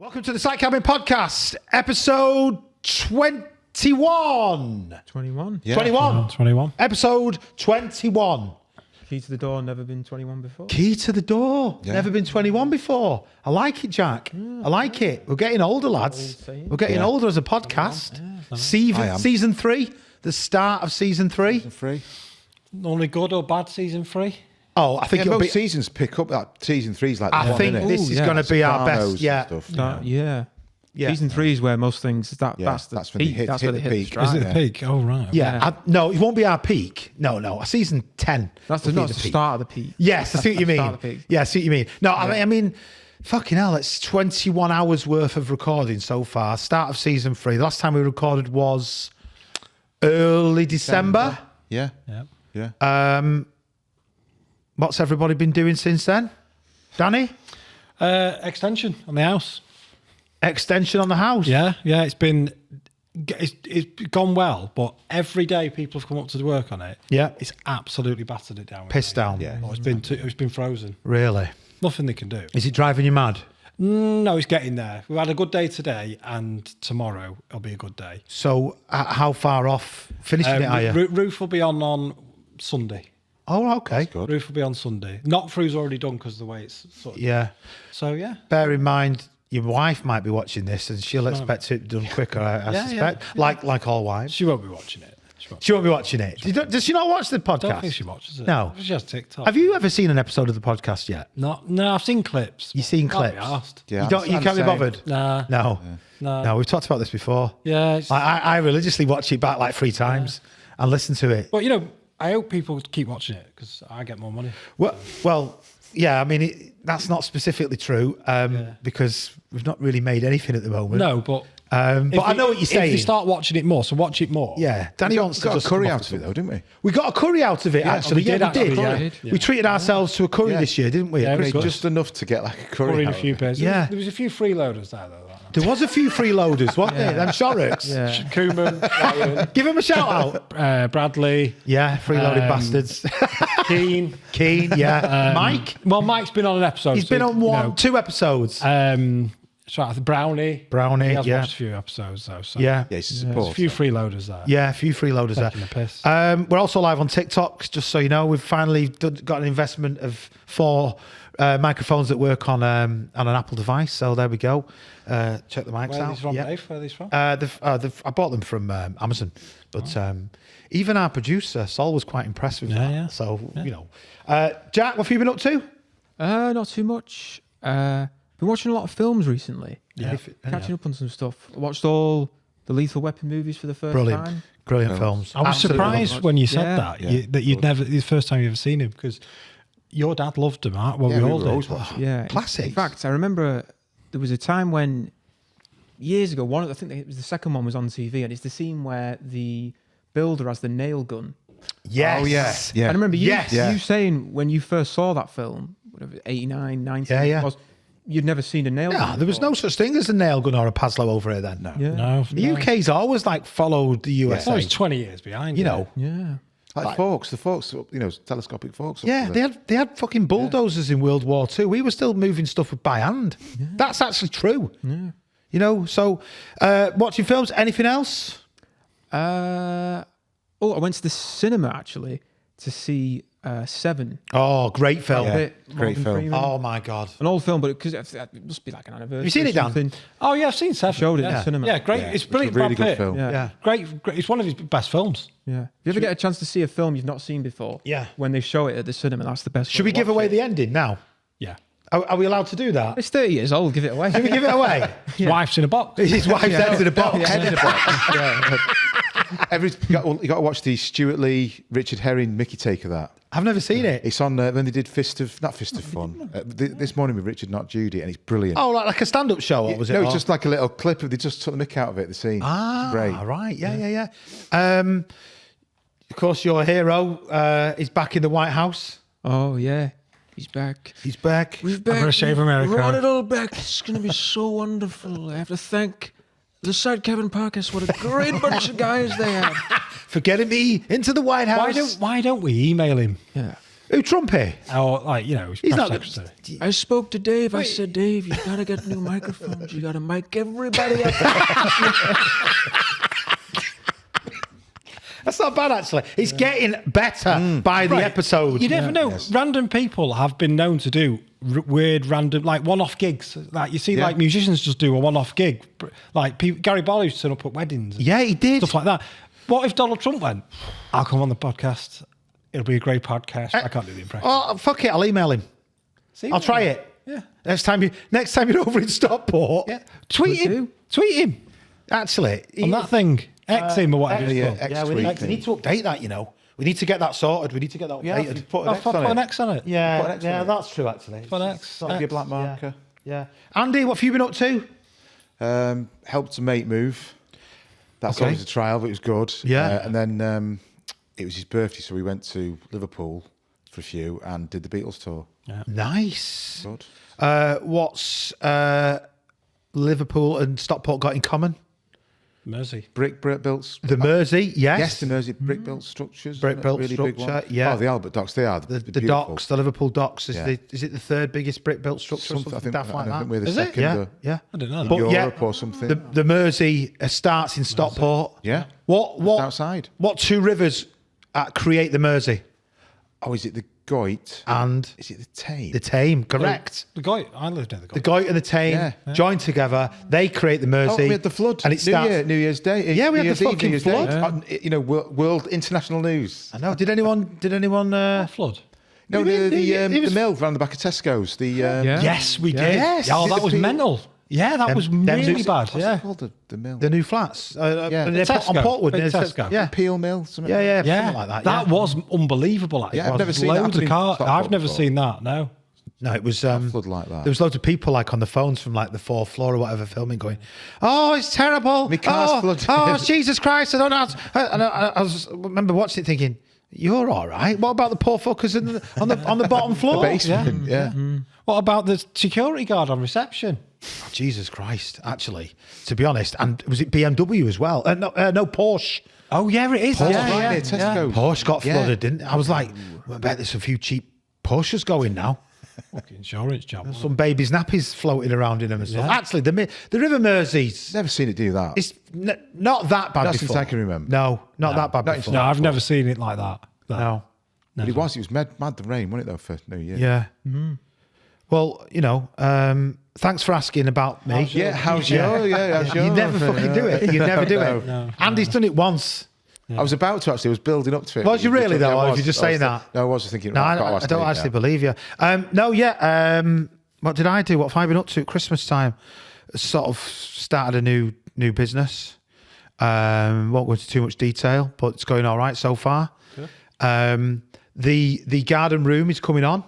Welcome to the CITB podcast, episode 21. 21? Yeah. 21. 21. Episode 21. Key to the door, never been 21 before? Key to the door. Yeah. Never been 21 before. I like it, Jack. I like it. We're getting older, lads. We're getting older as a podcast. Season 3. The start of season 3. Season 3. Only good or bad season 3? Oh, I think most seasons pick up. Like, season 3's like. I think this is going to be our best. Yeah. Season 3 is where most things. That's the peak. That's where they hit the stride. Is it the peak? Oh right. Yeah. No, it won't be our peak. No. Season 10. That's the start of the peak. Yes, I see what you mean. Yeah, I see what you mean. No, I mean, fucking hell, it's 21 hours worth of recording so far. Start of season 3. The last time we recorded was early December. Yeah. What's everybody been doing since then? Danny? Extension on the house. Extension on the house? Yeah. It's gone well, but every day people have come up to work on it. Yeah. It's absolutely battered it down. Pissed down. Yeah. Oh, it's been frozen. Really? Nothing they can do. Is it driving you mad? No, it's getting there. We've had a good day today, and tomorrow will be a good day. So, how far off finishing it are you? Roof will be on Sunday. Oh, okay. Good. Roof will be on Sunday. Knock through's already done because of the way it's sort of. Yeah. So yeah. Bear in mind, your wife might be watching this, and she'll expect it done quicker. I suspect, like all wives. She won't be watching it. She won't be watching it. Does she not watch the podcast? I don't think she watches it. No. She has TikTok. Have you ever seen an episode of the podcast yet? No, I've seen clips. You've seen Can't be clips? arsed. Yeah, You can't be bothered? Nah. No, we've talked about this before. Yeah. I religiously watch it back like 3 times and listen to it. But, I hope people keep watching it because I get more money. Well, yeah, I mean, that's not specifically true because we've not really made anything at the moment. No, but I know what you're saying. If you start watching it more, so watch it more. Yeah, Danny wants to got a just curry out of it though, didn't we? We got a curry out of it, actually. we did. Yeah. We treated ourselves to a curry this year, didn't we? Yeah, Just enough to get like a curry in out a few of it. pairs. Yeah. There was a few freeloaders there, though. There was a few freeloaders, wasn't there? Them Shorrocks. Yeah. Kuman, Ryan, Give him a shout out. Bradley. Yeah, freeloaded bastards. Keen, yeah. Mike? Well, Mike's been on an episode. He's been on 2 episodes. Brownie. Brownie, He has yeah. watched a few episodes, though. So. Yeah. Yeah, it's a There's support. a few freeloaders there. Yeah, a few freeloaders Taking there. the piss. We're also live on TikTok, just so you know. We've finally got an investment of 4 microphones that work on an Apple device. So there we go. Check the mics Where are out. these from, Yeah. Dave? Where are these from? I bought them from Amazon, but even our producer Sol was quite impressed with that. Yeah. So Jack, what have you been up to? Not too much. Been watching a lot of films recently. Yeah. Catching up on some stuff. I watched all the Lethal Weapon movies for the first time. Brilliant films. I was Absolutely surprised lovely. when you said Yeah. that you'd never. The first time you ever seen him because your dad loved him. Well, we all did. Yeah. Classics. In fact, I remember there was a time when years ago, I think it was the second one was on TV, and it's the scene where the builder has the nail gun. Yes. Oh, yes. Yeah. I remember you Yes. saying when you first saw that film, whatever, 89, 90, Yeah. it was, you'd never seen a nail gun. Yeah, there was no such thing as a nail gun or a Paslow over here then. No. Yeah. No, The UK's always followed the USA. I was 20 years behind. You know. Yeah. Like forks, telescopic forks. Yeah, they had fucking bulldozers in World War II. We were still moving stuff by hand. Yeah. That's actually true. Yeah. So watching films, anything else? I went to the cinema actually to see Seven. Oh, great film. Great film. Oh my God. An old film, but because it must be like an anniversary. Have you seen it, Dan? something. Oh yeah, I've seen Seven. Showed it in yeah. the cinema. Yeah, great. Yeah, It's brilliant. It's a really Brad good Pitt. film. Yeah. Great. It's one of his best films. Yeah. If you ever get a chance to see a film you've not seen before, when they show it at the cinema, that's the best. Should we give away the ending now? Yeah. Are we allowed to do that? It's 30 years old. Give it away. Should we give it away? Wife's in a box. His wife's head in a box. Head in a box. You got to watch the Stuart Lee, Richard Herring, Mickey take of that. I've never seen it. It's on when they did Fist of Fun this morning with Richard, not Judy, and it's brilliant. Oh, like a stand-up show, or was it? No, it's just like a little clip of they just took the mick out of it. The scene. It's great. Right. Yeah. Of course, your hero is back in the White House. Oh yeah, he's back. He's back. We're I'm gonna save America. Brought it all back. It's going to be so wonderful. I have to thank the CITB podcast. What a great bunch of guys they had. For getting me into the White House. Why don't we email him? Yeah. Who, Trumpy? Or like, you know, He's press not. secretary. I spoke to Dave. I said, Dave, you gotta get new microphones. You gotta mic everybody up. That's not bad, actually. It's getting better by the Right. episode. You never know. Random people have been known to do weird, random, like one-off gigs. Like you see, Yeah. like musicians just do a one-off gig. Like Gary Barlow used to turn up at weddings. And Yeah, he did. stuff like that. What if Donald Trump went? I'll come on the podcast. It'll be a great podcast. I can't do the impression. Oh, fuck it. I'll email him. See, I'll try it. Yeah. Next time you're over in Stockport. Yeah. Tweet Could him. do. Tweet him Actually, on that thing. X him or whatever. Yeah, it's called. yeah, we need to update that. You know, we need to get that sorted. We need to get that Yeah, updated. put Oh, an X on put an it. X on it. Put an Yeah, X on yeah, it. that's true. Actually, Put an X. That'll be a black marker. Yeah. Andy, what have you been up to? Helped a mate move. That's Okay. always a trial, but it was good. Yeah. And then it was his birthday, so we went to Liverpool for a few and did the Beatles tour. Nice. Good. What's Liverpool and Stockport got in common? Mersey. Brick built. The Mersey, yes. Yes, the Mersey brick built structures. Brick built really big structure, one. yeah. Oh, the Albert Docks, they are. The beautiful. docks, the Liverpool docks, is Yeah. is it the third biggest brick built structure or Something, something daft like I think that? we're the Is it? second Yeah, yeah. I don't know. in But yeah, Europe or something. The Mersey starts in Stockport. Yeah. What outside. What two rivers create the Mersey? Oh, is it the Goit? And Is it the Tame? the Tame, correct. The guy, I lived near the The guy. Goit and the Tame Yeah. join together. They create the Mersey. Oh, we had the flood. And it starts. New Year's Day. Yeah, we New had the Year's Eve, fucking New Year's flood. Day. You know, world international news. I know. Did anyone? Flood. No, It the was- mill around the back of Tesco's. The Yes, we did. Yes. Oh, Is it that the was people- mental. Yeah, that Them- was them really new- bad. What's Yeah. it called? The mill. The new flats. Yeah. On Tesco. Portwood. Big near Tesco. Yeah. Peel Mill. Something Yeah, yeah, Yeah, something like that. That yeah. was unbelievable. Actually. Yeah, I've There never was seen that loads happen of in cars. Stockport I've never before. seen that. No. No, it was flood like that. There was loads of people like on the phones from like the fourth floor or whatever filming, going, "Oh, it's terrible! My car's oh, flooded." oh, Jesus Christ! I don't know." And I remember watching it, thinking, "You're all right. What about the poor fuckers on the bottom floor?" Basement. Yeah. What about the security guard on reception? Oh, Jesus Christ! Actually, to be honest, and was it BMW as well? No, Porsche. Oh yeah, it is. Porsche yeah, right yeah, near Tesco's. Porsche got Yeah. flooded, didn't it? I was like, well, I bet there's a few cheap Porsches going now. Fucking insurance job. Some baby's nappies floating around in them and stuff. Yeah. Actually, the River Mersey's. Never seen it do that. It's not that bad Not before. since I can remember. No, not that bad Not before. No, I've never seen it like that. No. But it was mad the rain, wasn't it, though, for New Year? Yeah. Well, you know, thanks for asking about me. Yeah, how's your? Yeah, how's your? You never fucking do it. You never do it. No. Andy's done it once. I was about to actually. I was building up to it. Was you really, Yeah, though, I or was. if you're just I was saying that? No, I was thinking. No, right, I've got to I ask don't Dave actually now. believe you. No, yeah. What did I do? What have I been up to at Christmas time? Sort of started a new business. Won't go into too much detail, but it's going all right so far. The garden room is coming on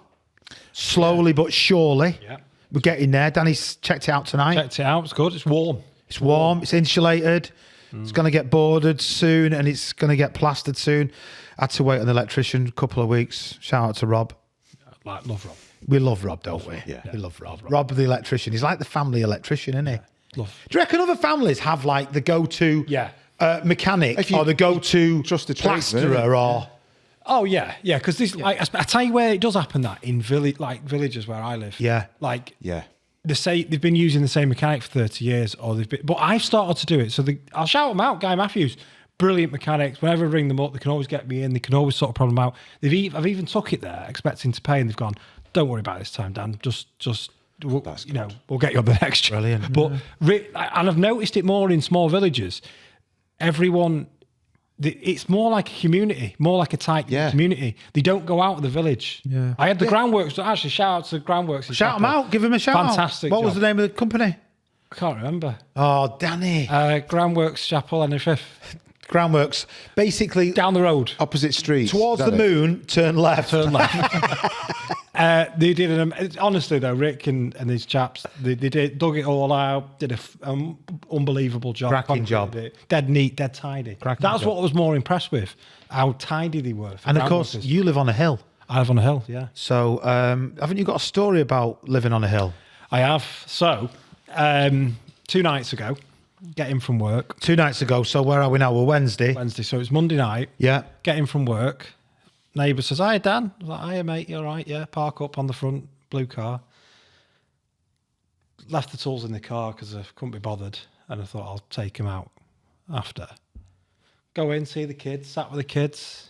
slowly but surely. Yeah. We're getting there. Danny's checked it out tonight. Checked it out. It's good. It's warm. It's warm. It's insulated. It's going to get boarded soon, and it's going to get plastered soon. I had to wait on the electrician a couple of weeks. Shout out to Rob. Like love Rob. We love Rob, don't we? Yeah. We love Rob. Rob the electrician. He's like the family electrician, isn't he? Love. Do you reckon other families have like the go-to Yeah. mechanic If you or the go-to trust the tradesman, plasterer or... Oh yeah, yeah. Because this, like, I tell you where it does happen. That in villages where I live. Yeah. Like Yeah. they've been using the same mechanic for 30 years, or but I've started to do it. So I'll shout them out. Guy Matthews, brilliant mechanics. Whenever I ring them up, they can always get me in. They can always sort of problem out. I've even took it there, expecting to pay, and they've gone, "Don't worry about it this time, Dan. Just we'll get you on the next job." Brilliant. But and I've noticed it more in small villages. Everyone. It's more like a community, more like a tight community. They don't go out of the village. Yeah. I had the groundworks. Actually, shout out to the groundworks. in Shout them Chapel. out. Give them a shout Fantastic out. What was job. the name of the company? I can't remember. Oh, Danny. Groundworks Chapel and the fifth Groundworks. Basically, down the road. Opposite streets. towards the isn't it? moon, turn left. Turn left. They did honestly though, Rick and these chaps, they dug it all out, did an unbelievable job. Cracking job. Dead neat, dead tidy. Cracking That's job. what I was more impressed with, how tidy they were. for And of course, groundworkers. you live on a hill. I live on a hill, yeah. So haven't you got a story about living on a hill? I have. So, 2 nights ago, getting from work, 2 nights ago. So where are we now? We're Wednesday. Wednesday, so it's Monday night, Yeah. getting from work, neighbour says, "Hi, Dan." I was like, "Hiya, mate. You all right? Yeah, park up on the front, blue car." Left the tools in the car because I couldn't be bothered, and I thought I'll take him out after. Go in, see the kids, sat with the kids.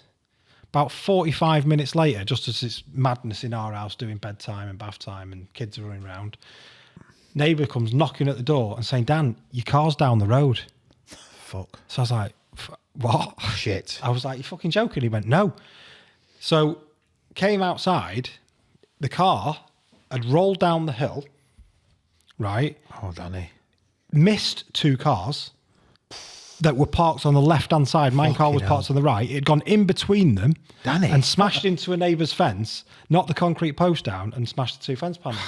About 45 minutes later, just as it's madness in our house doing bedtime and bath time and kids are running around, neighbour comes knocking at the door and saying, "Dan, your car's down the road." Fuck. So I was like, "What?" Shit. I was like, "You're fucking joking." He went, "No." So came outside, the car had rolled down the hill, right? Oh, Danny. Missed 2 cars that were parked on the left-hand side. My car was parked on the right. It had gone in between them Danny. and smashed into a neighbour's fence, knocked the concrete post down and smashed the 2 fence panels.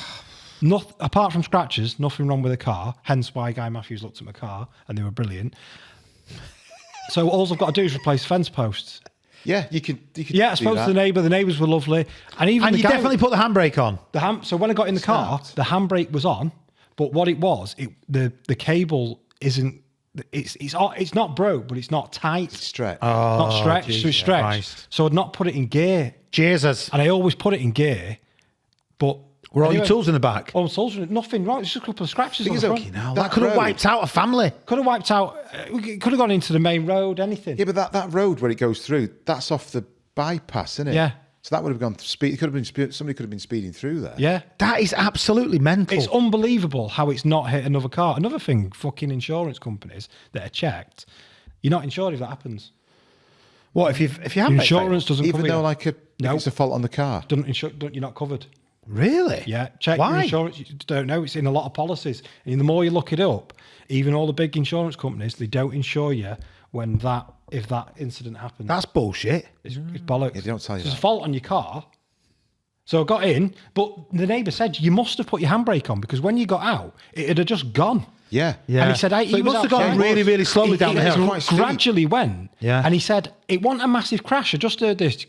Apart from scratches, nothing wrong with the car, hence why Guy Matthews looked at my car and they were brilliant. So all I've got to do is replace fence posts. Yeah, you could. Yeah, I spoke to the neighbour. The neighbours were lovely. And even And the you guy, definitely put the handbrake on. So when I got in the car, the handbrake was on, but what it was, the cable isn't. It's not broke, but it's not tight. It's stretched. Not stretched, so it's Jesus stretched. Christ. So I'd not put it in gear. Jesus. And I always put it in gear, but... Were all your tools in the back? All the tools, nothing wrong. It's just a couple of scratches on the front. Now, that could have wiped out a family. Could have wiped out... It could have gone into the main road, anything. Yeah, but that road where it goes through, that's off the bypass, isn't it? Yeah. So that would have gone speed. It could have been somebody could have been speeding through there. Yeah. That is absolutely mental. It's unbelievable how it's not hit another car. Another thing, fucking insurance companies that are checked, you're not insured if that happens. What if you have Insurance doesn't Even cover though you. if it's a fault on the car. You're not covered. Really? Yeah, check Why? your insurance. You don't know. It's in a lot of policies. And the more you look it up, even all the big insurance companies, they don't insure you if that incident happens. That's bullshit. It's bollocks. Yeah, they don't tell you There's that. a fault on your car. So I got in, but the neighbour said, "You must have put your handbrake on because when you got out, it had just gone." Yeah. Yeah. And he said, So he it was must have gone outside. really, really slowly down the hill. quite steep. Gradually went. Yeah. And he said, it wasn't a massive crash. I just heard this.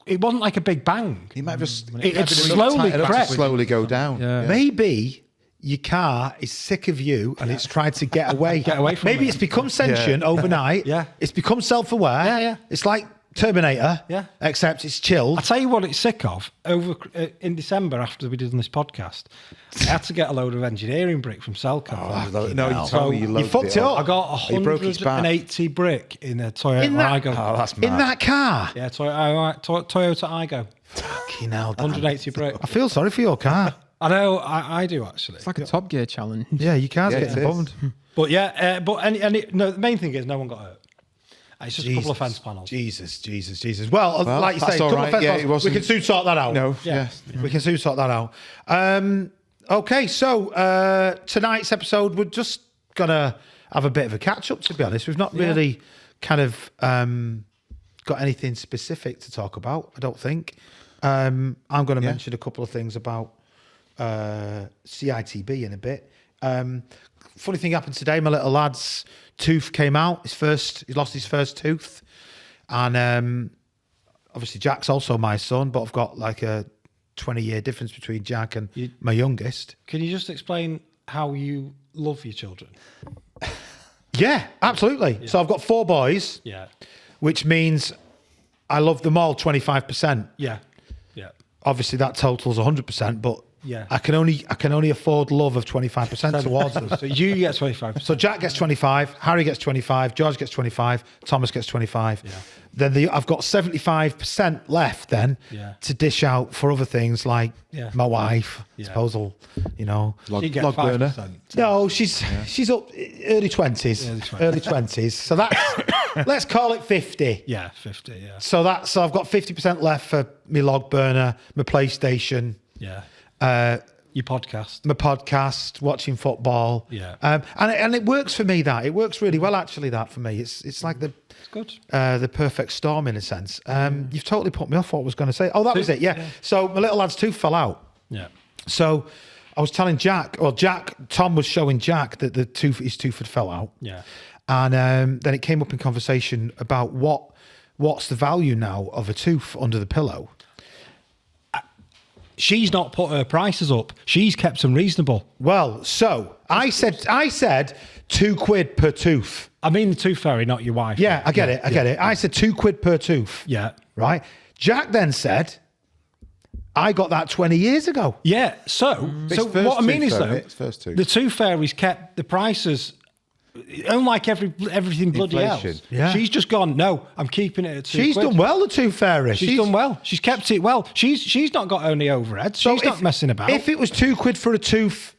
It wasn't like a big bang. He might have just It slowly crept. slowly go down. Yeah. Maybe your car is sick of you and it's tried to get away. Get away from Maybe it. it's become sentient overnight. Yeah. It's become self-aware. Yeah, yeah. It's like Terminator. Yeah. Except it's chilled. I tell you what it's sick of. In December, after we did this podcast, I had to get a load of engineering brick from Selco. No, you told me you loaded fucked it up. up. I got He broke his back. 180 brick in a Toyota In that- Igo. Oh, that's In mad. that car. Yeah, Toyota Igo. Fucking hell. 180 brick. I feel sorry for your car. I know, I do actually. It's like a Top Gear challenge. Yeah, your car's Yeah, getting it is. bummed. But yeah, no, the main thing is no one got hurt. It's just a couple of fence panels. Jesus. Well, like you that's say, a all couple right. of fence Yeah, panels. it wasn't- We can soon sort that out. No, Yeah. yeah. We can soon sort that out. Okay, so tonight's episode, we're just going to have a bit of a catch-up, to be honest. We've not really kind of got anything specific to talk about, I don't think. I'm going to mention a couple of things about CITB in a bit. Funny thing happened today. My little lad's tooth came out. He lost his first tooth. And obviously Jack's also my son, but I've got like a 20-year difference between Jack and my youngest. Can you just explain how you love your children? Yeah, absolutely. Yeah. So I've got 4 boys. Yeah. Which means I love them all 25%. Yeah. Obviously that totals 100%, but yeah. I can only afford love of 25% towards them. So you get 25%. So Jack gets 25, Harry gets 25, George gets 25, Thomas gets 25. Yeah. Then I've got 75% left then to dish out for other things like my wife, disposal, Log burner. No, she's up early 20s. So that's, let's call it 50. Yeah, 50, yeah. So I've got 50% left for my log burner, my PlayStation. Yeah. Your podcast. My podcast, watching football. Yeah. And it works for me, that. It works really well, actually, that for me. It's like It's good. the perfect storm, in a sense. You've totally put me off what I was going to say. Oh, that was it, yeah. So my little lad's tooth fell out. Yeah. So I was telling Tom was showing Jack that his tooth had fell out. Yeah. And then it came up in conversation about what's the value now of a tooth under the pillow. she's not put her prices up. She's kept them reasonable. Well, so I said £2 per tooth. I mean the tooth fairy, not your wife. Yeah, I get it. I said £2 per tooth. Yeah. Right. Jack then said, I got that 20 years ago. Yeah. So what I mean is though, the tooth fairies kept the prices. Unlike everything bloody Inflation. else, Yeah. she's just gone. No, I'm keeping it at £2. She's done well, the tooth fairy. She's done well. She's kept it well. She's not got only overhead. She's not messing about. If it was £2 for a tooth,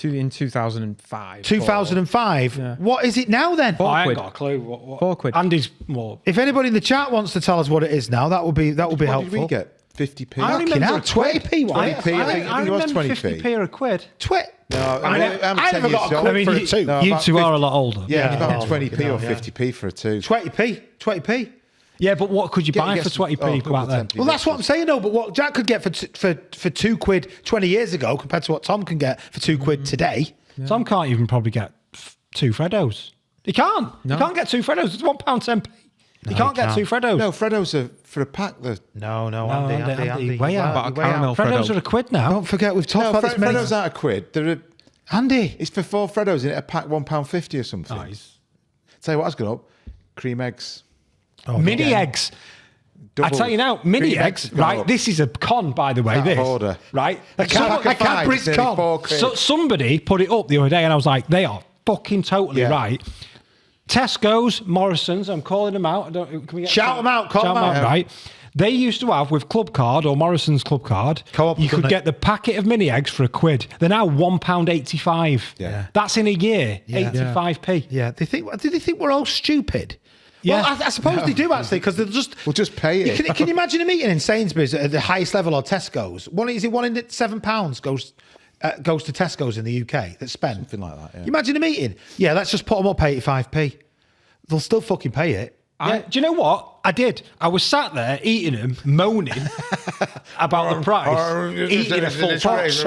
In 2005. 2005, what is it now then? Four I ain't quid. got a clue. What, £4. Andy's more. If anybody in the chat wants to tell us what it is now, that would be What helpful. did we get? 50p? I Fucking remember hell, a quid. 20p. What? 20p, I think it was remember 20p. 50p or a quid. No, I never got a quid for a tooth. No, you about two are 50 a lot older. Yeah, Yeah. about Oh, 20p fucking or hell, yeah. 50p for a tooth. 20p. Yeah, but what could you buy for 20p back then? Well, that's what I'm saying, though. But what Jack could get for £2 20 years ago compared to what Tom can get for £2 today. Tom can't even probably get 2 Freddos. He can't. No. You can't get 2 Freddos. It's £1.10p. You can't get can't. 2 Freddos. No, Freddos are for a pack. No, Andy, way out. About a caramel Freddos Freddo. are a quid now. Don't forget, we've talked about this many Freddos aren't a quid. Andy. It's for 4 Freddos in it, a pack £1.50 or something. Nice. Tell you what has gone up. Cream eggs. Mini again. eggs. Double. I tell you now, mini Cream eggs, have gone right? up. This is a con, by the way. Out of This, order. right? A Cadbury's Nearly con. £4. So somebody put it up the other day, and I was like, they are fucking totally Yeah. right. Tesco's, Morrison's, I'm calling them out. Can we get Shout them out, call shout them out. right? They used to have with Club Card or Morrison's Club Card, Co-op, you could didn't get the packet of mini eggs for a quid. They're now £1.85. Yeah. That's in a year, Yeah. 85p. Yeah, do they think we're all stupid? Yeah. Well, I suppose they do actually, because they'll just... We'll just pay it. Can you imagine a meeting in Sainsbury's at the highest level or Tesco's? One in £7 goes to Tesco's in the UK that's spent. Something like that, yeah. You imagine a meeting? Yeah, let's just put them up 85p. They'll still fucking pay it. Yeah. Do you know what? I did. I was sat there eating them, moaning about the price, eating a full box.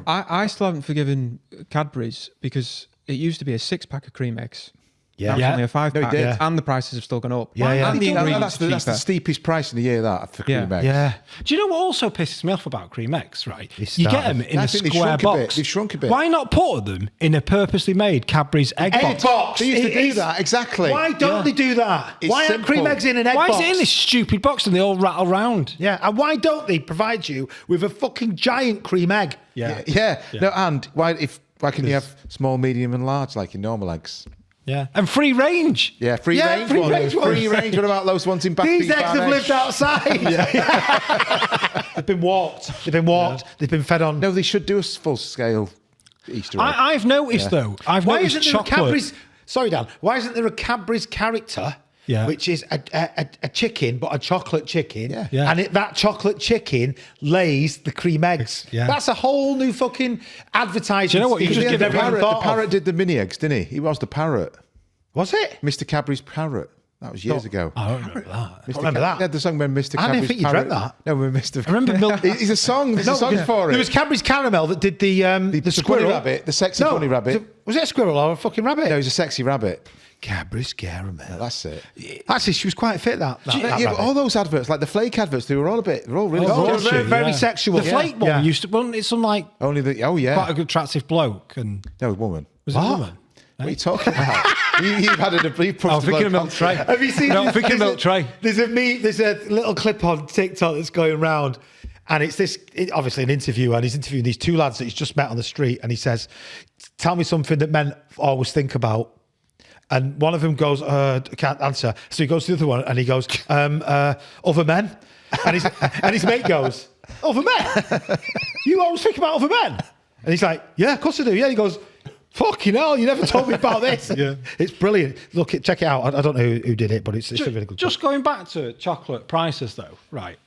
I still haven't forgiven Cadbury's because it used to be a 6-pack of cream eggs. Yeah. Now it's Yeah. only a 5-pack, No, it did. and the prices have still gone up. Yeah, yeah. And the ingredients That's the cheaper. steepest price in the year, that, for cream Yeah. eggs. Yeah. Do you know what also pisses me off about cream eggs, right? They You get started. them in I a think they've square shrunk a bit. box. They've shrunk a bit. Why not put them in a purposely made Cadbury's egg box? They used to It do is- that, exactly. Why don't they do that? It's Why aren't cream simple. eggs in an egg Why box? is it in this stupid box and they all rattle round? Yeah, and why don't they provide you with a fucking giant cream egg? Yeah. No, and why can't you have small, medium, and large like in normal eggs? Yeah. And free range. Yeah, free Yeah, range free ones. range ones. Free range. What about those ones in back? These eggs have lived outside. They've been walked. They've been fed on. No, they should do a full scale Easter egg. I've noticed though. I've Why noticed isn't there chocolate. a Cadbury's? Sorry, Dan. Why isn't there a Cadbury's character? Yeah. Which is a chicken, but a chocolate chicken. Yeah. Yeah. And that chocolate chicken lays the cream eggs. Yeah. That's a whole new fucking advertising. Do you know what? You scheme just that give never even the thought of. parrot did the mini eggs, didn't he? He was the parrot. Was it? Mr. Cadbury's parrot. That was years ago. I don't remember that. Mr. remember that. Yeah, the song when Mr. I didn't Cadbury's think you parrot. dreamt that. No, when Mr. I remember Milk. It's a song. There's a song for it. There was Cadbury's Caramel that did the bunny squirrel rabbit, the sexy bunny rabbit. Was it a squirrel or a fucking rabbit? No, he's a sexy rabbit. Cadbury's Caramel. That's it. Actually, she was quite fit. That Yeah, but rabbit. all those adverts, like the flake adverts, they're all really Oh, good. very, very yeah. sexual. The flake one Yeah. used to. Wasn't it some like Only the quite a good attractive bloke? And no woman. was it a What? woman? What are you talking about? You've had a brief. Oh, thinking of milk tray. Have you seen? No, thinking milk tray. There's a little clip on TikTok that's going round, and it's obviously an interview, and he's interviewing these two lads that he's just met on the street, and he says, "Tell me something that men always think about." And one of them goes, I can't answer. So he goes to the other one, and he goes, other men. And his mate goes, other men? You always think about other men? And he's like, yeah, of course I do. Yeah, he goes, fucking hell, you never told me about this. Yeah. It's brilliant. Look, check it out. I don't know who did it, but it's a really good Just going back to chocolate prices, though, right?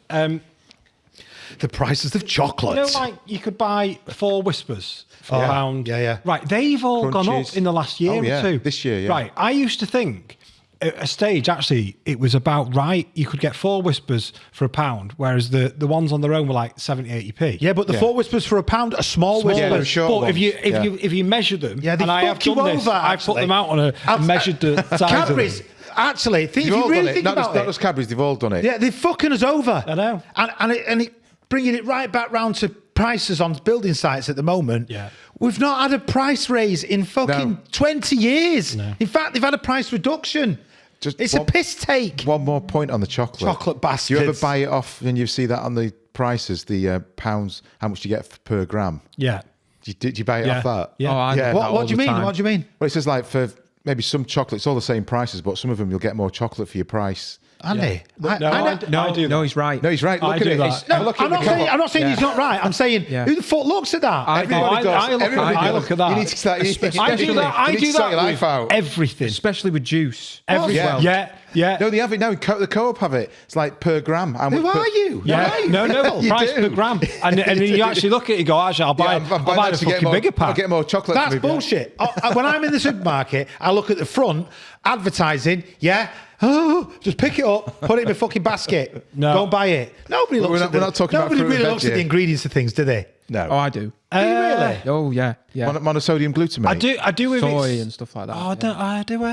The prices of chocolate. You know, like you could buy 4 Whispers for Yeah. £1. Yeah. Right, they've all gone up Crunchies. in the last year Oh, yeah. or two. This year, yeah. Right, I used to think at a stage, actually, it was about right. You could get 4 Whispers for £1, whereas the ones on their own were like 70, 80p. Yeah, but the 4 Whispers for £1, a small whisper. Yeah, they're short But ones. if you measure them, Yeah, they and I have fuck you done this, over, I've put actually. them out on and measured the size of Cadbury's, them. actually, if They've you all really done it. think Not about just it, Cadbury's, they've all done it. yeah, they're fucking us over. I know. And bringing it right back round to prices on building sites at the moment. Yeah. We've not had a price raise in fucking 20 years. No. In fact, they've had a price reduction. It's a piss take. One more point on the chocolate. Chocolate bastards. Do you ever buy it off and you see that on the prices, the pounds, how much you get per gram? Yeah. Did you buy it off that? Yeah. Oh, I do that What all do you the mean? time. What do you mean? Well, it says like for maybe some chocolate, it's all the same prices, but some of them you'll get more chocolate for your price. Andy? No, I do that. No, he's right. No, he's right. I Look at do it. that. It's- No, look at I'm not the saying, cover. I'm not saying Yeah. he's not right. I'm saying, Yeah. who the fuck looks at that? Everybody does. I look at Everybody that. I does. look at that. You need to start. I do that. I you need do to start your that life with out. everything. Especially with juice. Everything. Yeah. Yeah. Yeah. No, they have it now. The Co-op have it. It's like per gram. How much Who per- are you? Yeah, Who are you? no, You price do. per gram, and then you actually look at it and go, actually, I'll buy, Yeah, I'll buy the that to get fucking more, bigger I'll pack. get more chocolate. That's for me. bullshit. When I'm in the supermarket, I look at the front, advertising, yeah. Oh, just pick it up, put it in a fucking basket. No. Go and buy it. Nobody But looks we're at not- we're not talking about Nobody fruit and really looks at veg the here. ingredients of things, do they? No. Oh, I do. Do you really? Oh, yeah. Yeah. Monosodium glutamate. I do with Soy it's- and stuff like that. Oh, yeah. I do.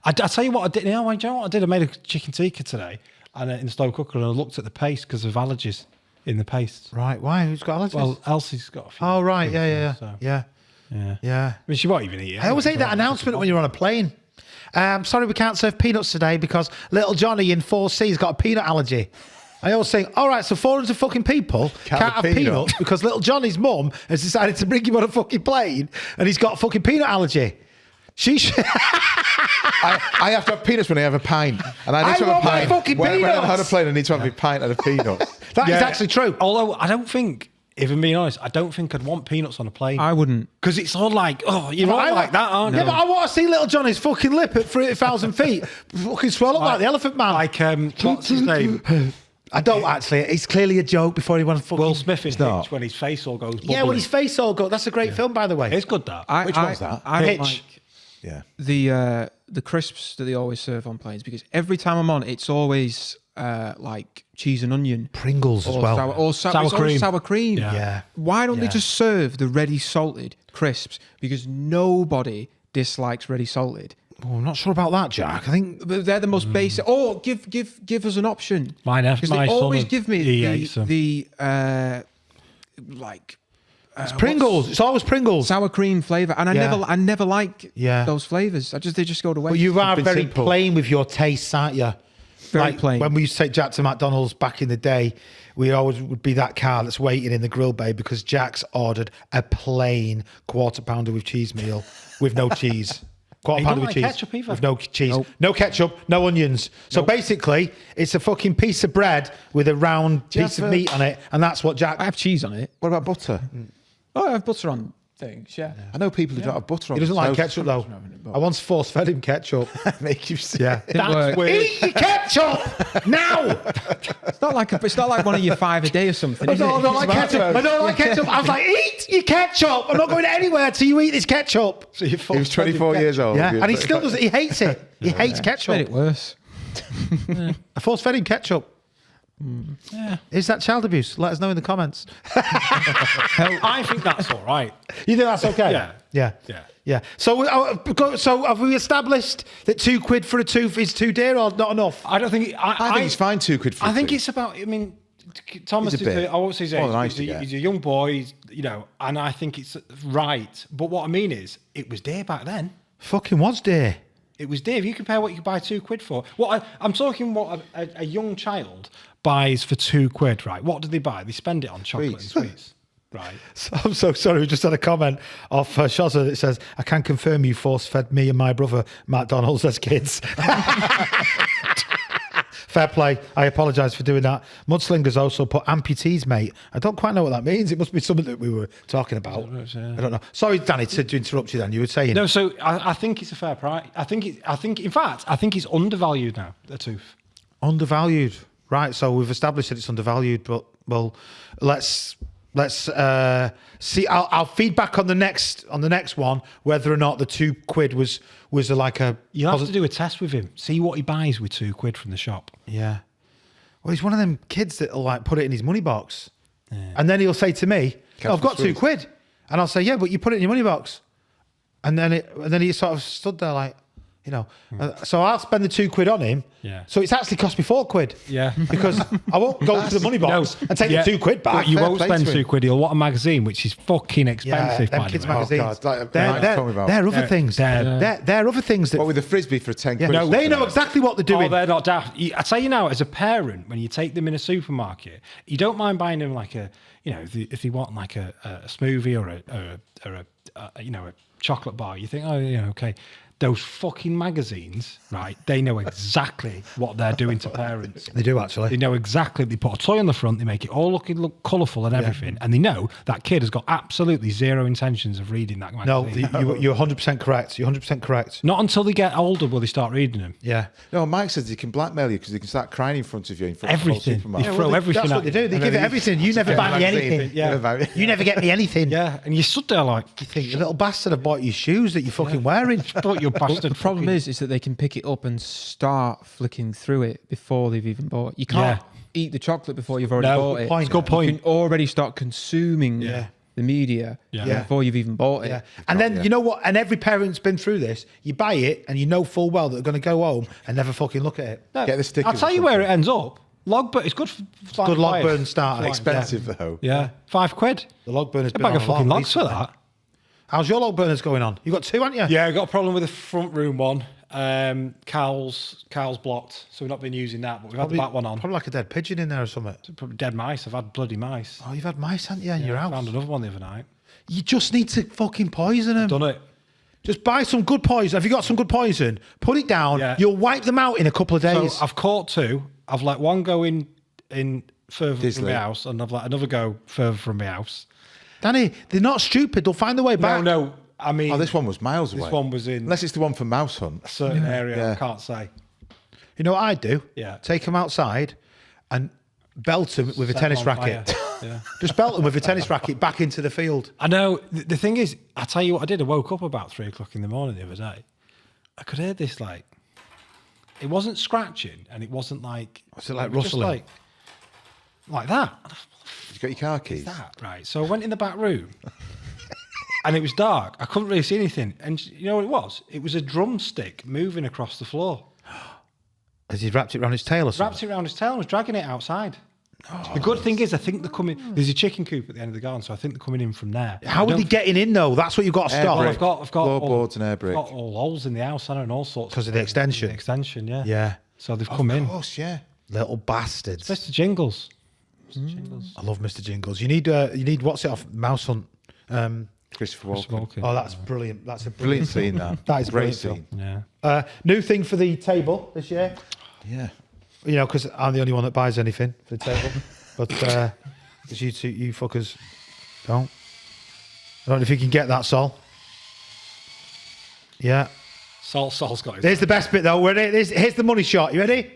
I tell you what I did. You know what I did? I made a chicken tikka today, and in the slow cooker, and I looked at the paste because of allergies in the paste. Right, why? Who's got allergies? Well, Elsie's got a few. oh, right, yeah. So, Yeah. I mean, she won't even eat it. I always hate that announcement when you're on a plane. Sorry, we can't serve peanuts today because little Johnny in 4C's got a peanut allergy. I always think, all right, so 400 fucking people can't have peanuts because little Johnny's mum has decided to bring him on a fucking plane and he's got a fucking peanut allergy. She should... I have to have peanuts when I have a pint, and I need I to have a want my pint. fucking when I'm on a peanuts. plane, I need to have a pint and a peanuts. That is actually true. Although I don't think, if I'm being honest, I don't think I'd want peanuts on a plane. I wouldn't. Because it's all like, oh, you're not like that, aren't Yeah, you? but I want to see little Johnny's fucking lip at 30,000 feet. Fucking swell up like the Elephant Man. Like, what's his name? I don't actually. It's clearly a joke before he wants to fucking... Will Smith in not. Hitch when his face all goes bubbly. Yeah, when his face all goes... That's a great film, by the way. It's good, that. Which one's that? I don't Hitch. like Yeah. the crisps that they always serve on planes because every time I'm on, it's always like cheese and onion. Pringles as Or well. Sour it's always cream. sour cream. Yeah. Why don't they Yeah. just serve the ready salted crisps? Because nobody dislikes ready salted. Oh, I'm not sure about that, Jack. I think... But they're the most basic. Oh, give us an option. My Because they son, always give me he hates them. the like It's Pringles. It's always Pringles. sour cream flavor, and Yeah. I never like Yeah. those flavors. They just go to waste. But you are Something very simple. plain with your tastes, aren't you? Very plain. When we used to take Jack to McDonald's back in the day, we always would be that car that's waiting in the grill bay because Jack's ordered a plain quarter pounder with cheese meal with no cheese. Quarter You pounder don't with like cheese. ketchup either? With no cheese. Nope. No ketchup, no onions. So basically, it's a fucking piece of bread with a round you piece have of meat on it, and that's what Jack... I have cheese on it. What about butter? Oh, I have butter on things. Yeah. I know people who don't have butter on. He doesn't like toast. ketchup, though. I once force-fed him ketchup. Make you sick. Yeah. Didn't work. Eat your ketchup now! It's not like one of your 5 a day or something. I Is it? don't like It's ketchup. about I don't like ketchup. I was like, eat your ketchup. I'm not going anywhere till you eat this ketchup. So you He was 24 years old. Yeah, and he still does it. He hates it. He hates Made ketchup. it worse. I force fed him ketchup. Is that child abuse? Let us know in the comments. I think that's all right. You think that's okay? Yeah. Yeah. Yeah. Yeah. So have we established that £2 for a tooth is too dear or not enough? I don't think... I think it's fine, £2 for I a think tooth. it's about... I mean, Thomas He's is... a bit I won't say his more than I age. used to get. He's a young boy, and I think it's right. But what I mean is, it was dear back then. Fucking was dear. It was dear. If you compare what you could buy £2 for... I'm talking what a young child buys for £2, right? What do they buy? They spend it on chocolate and sweets. Right. So, I'm so sorry. We just had a comment off Shazza that says, I can confirm you force-fed me and my brother McDonald's as kids. Fair play. I apologise for doing that. Mudslingers also put amputees, mate. I don't quite know what that means. It must be something that we were talking about. I don't know. Sorry, Danny, to interrupt you then. You were saying... No, so I think it's a fair price. I think it's undervalued now, the tooth. Undervalued. Right, so we've established that it's undervalued, but, well, let's see. I'll feed back on the next one whether or not the £2 was like a... You'll have to do a test with him. See what he buys with £2 from the shop. Yeah. Well, he's one of them kids that'll like put it in his money box. And then he'll say to me, oh, I've got £2. And I'll say, yeah, but you put it in your money box. And then he sort of stood there like, You know, so I'll spend the £2 on him. Yeah. So it's actually cost me £4. Yeah. Because I won't go to the money box and take the £2 back. But you Fair won't play spend to him. £2. He'll want a magazine, which is fucking expensive. them by the kids' way. magazines. God, like they're, Mike's talking about. they're other things. They're other things that. What with the frisbee for 10 quid? Yeah, they know exactly what they're doing. Oh, they're not daft. I tell you now, as a parent, when you take them in a supermarket, you don't mind buying them like a, you know, if they want like a smoothie or a you know, a chocolate bar. You think, oh, yeah, okay. Those fucking magazines, right? They know exactly what they're doing to parents. They do actually. They know exactly. They put a toy on the front. They make it all look colourful and everything, and they know that kid has got absolutely zero intentions of reading that magazine. No, you're 100% correct. You're 100% correct. Not until they get older will they start reading them. Yeah. No, Mike says they can blackmail you because they can start crying in front of you. In front Everything. Of the whole supermarket. They throw everything That's at what they you. do. They give it everything. You never buy me anything. Yeah. You never get me anything. Yeah, and you stood there like, You think, you little bastard, I bought you shoes that you're fucking wearing. thought you bastard. The problem is that they can pick it up and start flicking through it before they've even bought it. You can't eat the chocolate before you've already bought it. point. It's a good point. You can already start consuming the media Yeah. before you've even bought it. Yeah. And then, you know what? And every parent's been through this. You buy it and you know full well that they're going to go home and never fucking look at it. No, Get the stickers I'll tell or you where it something. ends up. Logburn, it's good for Good log burn starter. Expensive though. Yeah, £5. The log burner's A been bag on of a lot fucking logs for recently. that. How's your log burners going on? You got 2, haven't you? Yeah, I got a problem with the front room one. Carl's blocked, so we've not been using that, but we've had the back one on. Probably like a dead pigeon in there or something. Probably dead mice. I've had bloody mice. Oh, you've had mice, haven't you, in your house? Found another one the other night. You just need to fucking poison them. Done it. Just buy some good poison. Have you got some good poison? Put it down. Yeah. You'll wipe them out in a couple of days. So I've caught 2. I've let one go in further from Disley. my house, and I've let another go further from my house. Danny, they're not stupid. They'll find their way back. No. I mean, Oh, this one was miles away. this one was in Unless it's the one for mouse hunt. a certain area. Yeah. I can't say. You know what I'd do? Yeah. Take them outside and belt them with a Set tennis them on racket. fire. Yeah. Just belt them with a tennis racket back into the field. I know. The thing is, I tell you what I did. I woke up about 3 o'clock in the morning the other day. I could hear this like, it wasn't scratching and it wasn't like, Was it like was just rustling? You like that. got your car keys. That right. So I went in the back room, and it was dark. I couldn't really see anything. And you know what it was? It was a drumstick moving across the floor. Has he wrapped it around his tail or something? Wrapped it around his tail and was dragging it outside. The good thing is, I think they're coming. There's a chicken coop at the end of the garden, so I think they're coming in from there. How are they getting in though? That's what you've got to Air stop. Well, brick. I've got Floorboards and air brick. Got all holes in the house, I know, and all sorts. 'Cause of the extension. The extension, yeah. Yeah. So they've come in. Of course, yeah. Little bastards. Mr. Jingles. I love Mr. Jingles. You need what's it off? Mouse Hunt. Christopher Walken. Smoking. Oh, that's brilliant. That's a Brilliant brilliant scene, that. That is a Great brilliant scene. Yeah. New thing for the table this year. Yeah. You know, because I'm the only one that buys anything for the table. But because you fuckers don't. I don't know if you can get that, Sol. Yeah. Sol's got his. There's the best bit though. Ready? Here's the money shot. You ready?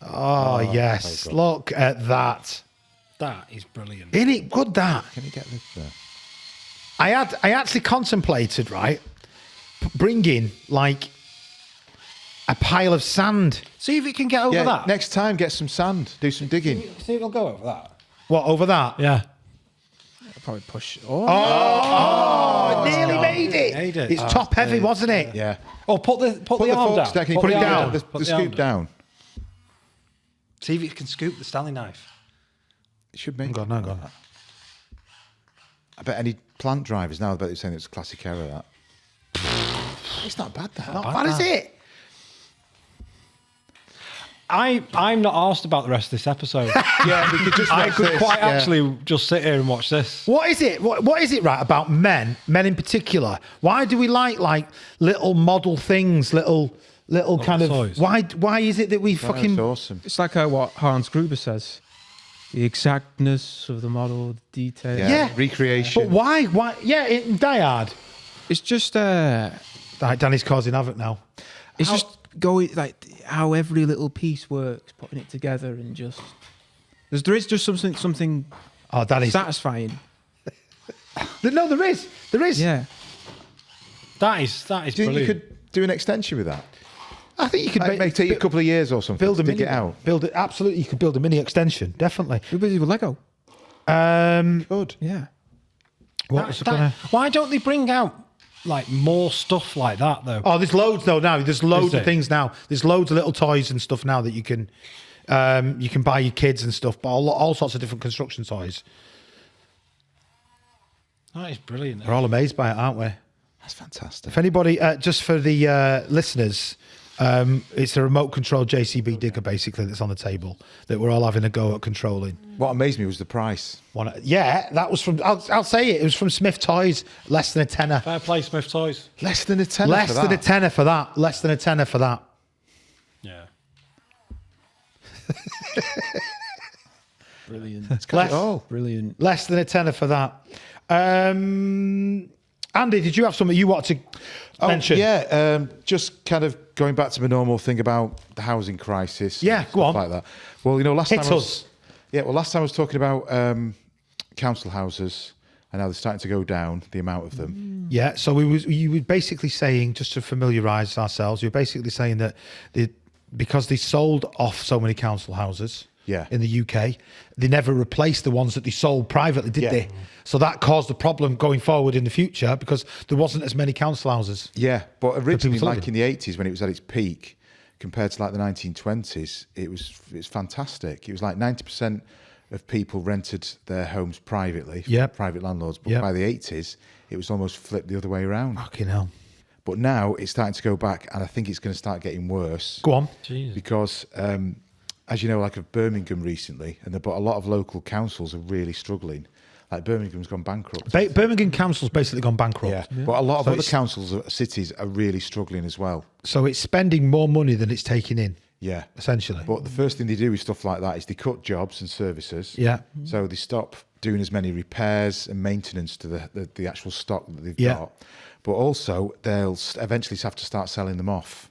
Oh, yes. Look at that. That is brilliant. Isn't it good that? Can you get this there? I actually contemplated, right, bringing like a pile of sand. See if it can get over Yeah, that. next time, get some sand. Do some digging. See if it'll go over that. What, over that? Yeah. I'll probably push. Oh, nearly made it. Made it. It's top heavy, wasn't it? Yeah. Oh, put the Put the arm forks down. down. Can you Put it the down. arm Put The arm scoop down. See if it can scoop the Stanley knife. It should make. No, go on. I bet any plant drivers now, I bet they're saying it's a classic error, that. It's not bad, that. Not bad, is it? I'm not asked about the rest of this episode. Yeah, we could just I watch could this, quite yeah. actually just sit here and watch this. What is it? What is it, right, about men in particular? Why do we like little model things, little kind of... toys. Why is it that we That's fucking... awesome. It's like what Hans Gruber says. The exactness of the model, the detail. Yeah. Recreation. But why? Yeah, in Die Hard. It's just Right, Danny's causing havoc now. it's just going like how every little piece works, putting it together, and just there is just something Oh, Danny's... satisfying. No, there is. There is. Yeah. That is Do you think brilliant. you could do an extension with that? I think you could It may take you a couple of years or something build to a dig mini, it out. Build it. Absolutely, you could build a mini extension. Definitely. We're busy with Lego. Good. Yeah. What was it gonna... Why don't they bring out like more stuff like that though. Oh, there's loads though now. There's loads Is of it? things now. There's loads of little toys and stuff now that you can buy your kids and stuff. But all sorts of different construction toys. That is brilliant. We're all amazed by it, aren't we? That's fantastic. If anybody, just for the listeners, it's a remote control JCB digger basically that's on the table that we're all having a go at controlling. What amazed me was the price. Yeah, that was from. I'll say it. It was from Smith Toys. Less than a tenner. Fair play, Smith Toys. Less than a tenner. Less than a tenner for that. Less than a tenner for that. Yeah. Brilliant. It's got it all. Brilliant. Less than a tenner for that. Andy, did you have something you wanted to mention? Yeah, just kind of going back to my normal thing about the housing crisis. Yeah, and go stuff on. like that. Well, last Hit time us. last time I was talking about council houses and how they're starting to go down, the amount of them. Yeah, so you were basically saying, just to familiarise ourselves, you're basically saying that because they sold off so many council houses in the UK, they never replaced the ones that they sold privately, did they? So that caused a problem going forward in the future because there wasn't as many council houses. Yeah, but originally, to live like in the 80s, when it was at its peak, compared to like the 1920s, it was fantastic. It was like 90% of people rented their homes privately, private landlords. But by the 80s, it was almost flipped the other way around. Fucking hell. But now it's starting to go back, and I think it's going to start getting worse. Go on. Jesus. Because, as you know, like of Birmingham recently, but a lot of local councils are really struggling. Like Birmingham's gone bankrupt. Birmingham Council's basically gone bankrupt. Yeah, but a lot of So other it's- councils, cities are really struggling as well. So it's spending more money than it's taking in, Yeah. essentially. But the first thing they do with stuff like that is they cut jobs and services. Yeah. So they stop doing as many repairs and maintenance to the actual stock that they've Yeah. got. But also, they'll eventually have to start selling them off.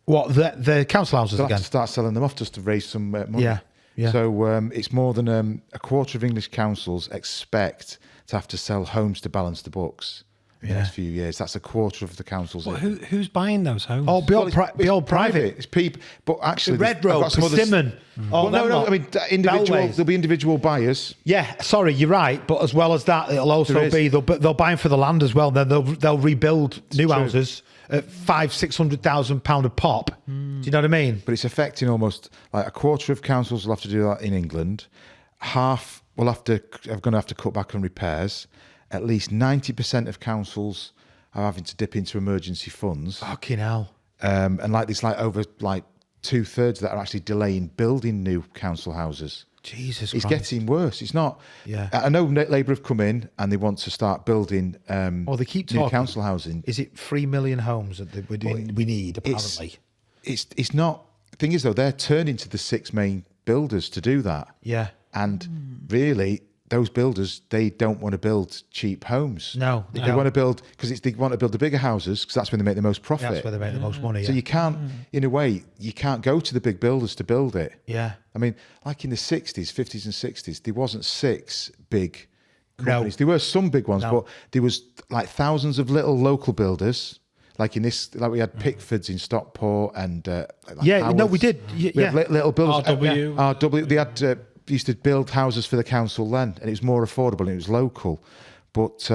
What, the council houses They'll again? have to start selling them off just to raise some money. Yeah, yeah. So it's more than a quarter of English councils expect to have to sell homes to balance the books in the next few years. That's a quarter of the councils. Well, who's buying those homes? Oh, be all private. It's people, but actually, The Red I've Road, got some others- Persimmon. Oh, Well, no. them lot. I mean, individual. Bellways. There'll be individual buyers. Yeah, sorry, you're right. But as well as that, it'll also There is. be they'll buy them for the land as well. Then they'll rebuild new true. houses at £500,000-600,000 a pop. Do you know what I mean? But it's affecting almost like a quarter of councils will have to do that in England. Half are going to have to cut back on repairs. At least 90% of councils are having to dip into emergency funds. Fucking hell. And like there's like over like 2/3 that are actually delaying building new council houses. Jesus It's Christ. getting worse. It's not. Yeah. I know Labour have come in and they want to start building They keep new talking. council housing. Is it 3 million homes that we need, apparently? It's not. The thing is, though, they're turning to the 6 main builders to do that. Yeah. And really, those builders, they don't want to build cheap homes. No, they They don't. want to build, because they want to build the bigger houses, because that's when they make the most profit. That's where they make the most money. So Yeah. you can't, in a way, you can't go to the big builders to build it. Yeah. I mean, like in the 60s, 50s and 60s, there wasn't 6 big companies. There were some big ones, but there was like thousands of little local builders. Like in this, like we had Pickfords in Stockport and like Yeah, no, Howards. we did. We Yeah. had little builders. RW. RW. They had used to build houses for the council then, and it was more affordable and it was local. But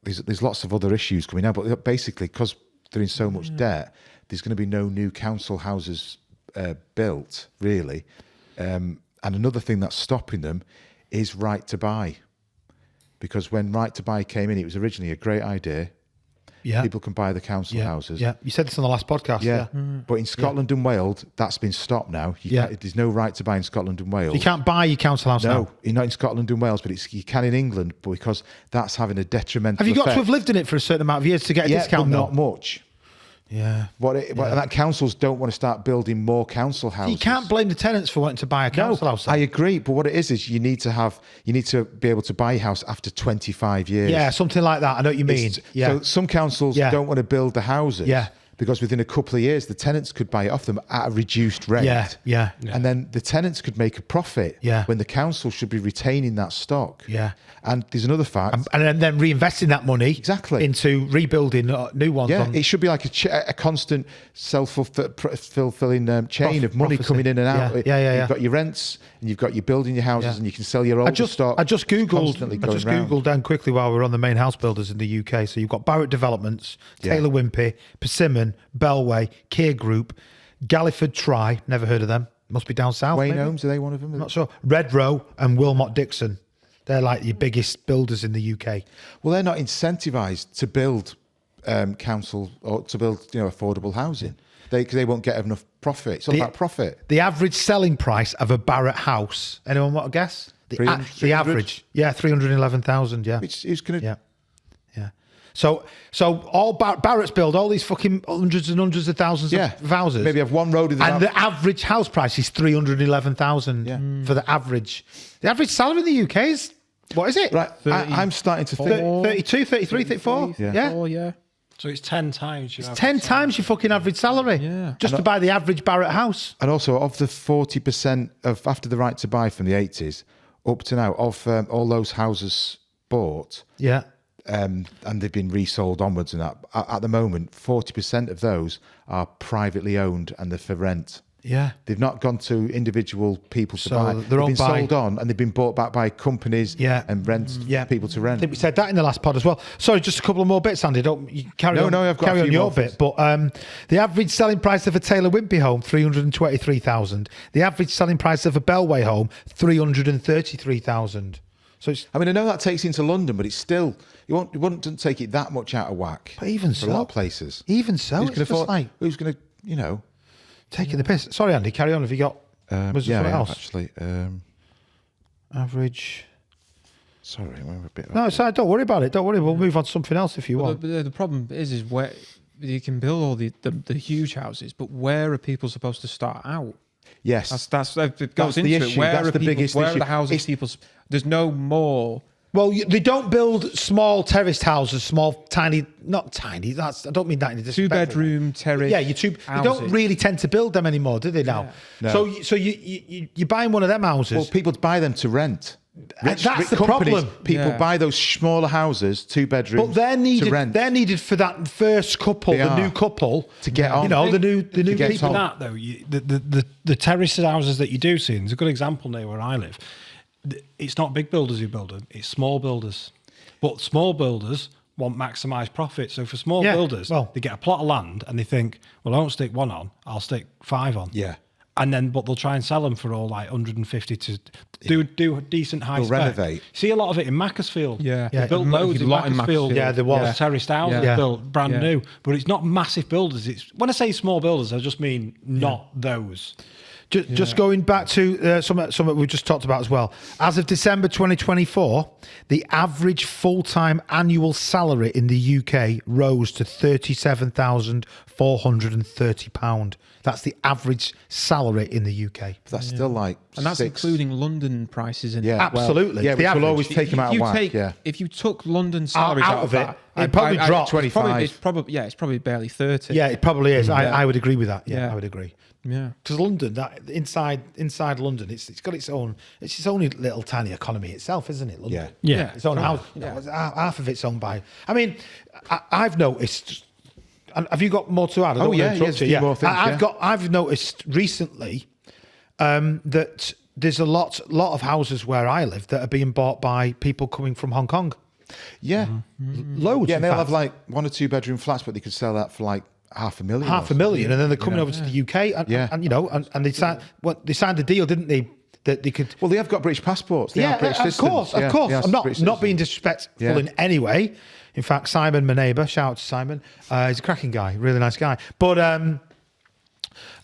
there's lots of other issues coming out. But basically, because they're in so much debt, there's going to be no new council houses built, really. And another thing that's stopping them is right to buy. Because when right to buy came in, it was originally a great idea. Yeah. People can buy the council houses. Yeah. You said this on the last podcast. Yeah. But in Scotland and Wales, that's been stopped now. There's no right to buy in Scotland and Wales. You can't buy your council house No, now. you're not in Scotland and Wales, but you can in England, but because that's having a detrimental Have you got to effect. have lived in it for a certain amount of years to get a discount? but though? not much. Yeah. And that councils don't want to start building more council houses. You can't blame the tenants for wanting to buy a council house. I agree, but what it is you need to be able to buy a house after 25 years. Yeah, something like that. I know what you mean. So some councils don't want to build the houses. Yeah. because within a couple of years, the tenants could buy it off them at a reduced rate. Yeah. And then the tenants could make a profit when the council should be retaining that stock. Yeah. And there's another fact. And then reinvesting that money into rebuilding new ones. Yeah, it should be like a constant self-fulfilling chain of money coming in and out. You've got your rents and you've got your building your houses and you can sell your old stock. I just Googled down quickly while we were on the main house builders in the UK. So you've got Barratt Developments, Taylor Wimpey, Persimmon, Bellway, Keir Group, Galliford Try, never heard of them. Must be down south. Wayne Homes, are they one of them? I'm not sure. Red Row and Wilmot Dixon. They're like your biggest builders in the UK. Well, they're not incentivised to build council or to build affordable housing. They won't get enough profit. It's all about profit. The average selling price of a Barratt house. Anyone want to guess? The average, 311,000. Yeah. Who's going to? Yeah. So all Barratt's build all these fucking hundreds and hundreds of thousands of houses. Maybe have one road in the and the average house price is 311,000 for the average. The average salary in the UK is, what is it? Right. I'm starting to think 32, 33, 34. Yeah. So it's 10 times. It's 10 times your fucking average salary. Yeah. Just to buy the average Barratt house. And also, of the 40% of after the right to buy from the 80s up to now, of all those houses bought, and they've been resold onwards and that. At the moment, 40% of those are privately owned and they're for rent. Yeah. They've not gone to individual people to buy. They're been sold on and they've been bought back by companies and people to rent. I think we said that in the last pod as well. Sorry, just a couple of more bits, Andy. Don't you carry on. No, I've got carry a on few your more bit. But the average selling price of a Taylor Wimpey home, 323,000. The average selling price of a Bellway home, 333,000. So I know that takes you into London, but it's still you wouldn't take it that much out of whack. But even for a lot of places, even so, who's going to taking the piss? Sorry, Andy, carry on. Have you got was there something else? Actually, average. Sorry, we're a bit. No, sorry, don't worry about it. Don't worry. We'll move on to something else if you want. The problem is where you can build all the huge houses, but where are people supposed to start out? Yes, it goes into issue. It. Where that's are the people, biggest where issue. Are the houses people? There's no more. Well, they don't build small terraced houses, small, tiny, not tiny. I don't mean that in a disrespectful way. 2-bedroom terrace. Yeah, you don't really tend to build them anymore, do they now? Yeah. No. So you're buying one of them houses. Well, people buy them to rent. That's the companies, problem. People buy those smaller houses, 2 bedrooms, but they're needed. to rent. They're needed for that first couple, the new couple, to get on. the new people. That though, the terrace houses that you do see, and there's a good example near where I live. It's not big builders who build them; it's small builders. But small builders want maximised profit. So for small builders, they get a plot of land and they think, well, I won't stick one on; I'll stick 5 on. Yeah. But they'll try and sell them for all like 150 to do decent high They'll spec. renovate. See a lot of it in Macclesfield. Yeah. They built loads in Macclesfield. Yeah, there was. Terraced houses built brand new. But it's not massive builders. It's when I say small builders, I just mean not those. Just going back to something we just talked about as well. As of December 2024, the average full-time annual salary in the UK rose to £37,430. That's the average salary in the UK. But that's still like and that's including London prices. And absolutely. Which will always take them out of whack. If you took London salaries out of it, it'd probably drop 25. It's probably barely 30. Yeah, it probably is. I would agree with that. Yeah, I would agree. Yeah, because London, that inside London, it's got its own little tiny economy itself, isn't it? London? Yeah. Its own house. Half of it's owned by. I mean, I've noticed. Have you got more to add? More things, I've noticed recently that there's a lot of houses where I live that are being bought by people coming from Hong Kong. Yeah, loads. Yeah, and they'll have like 1 or 2 bedroom flats, but they could sell that for like $500,000. And then they're coming over to the UK, and they signed the deal, didn't they? That they could. Well, they have got British passports. They are British citizens. Of course. I'm not British being disrespectful in any way. In fact, Simon, my neighbour, shout out to Simon. He's a cracking guy, really nice guy. But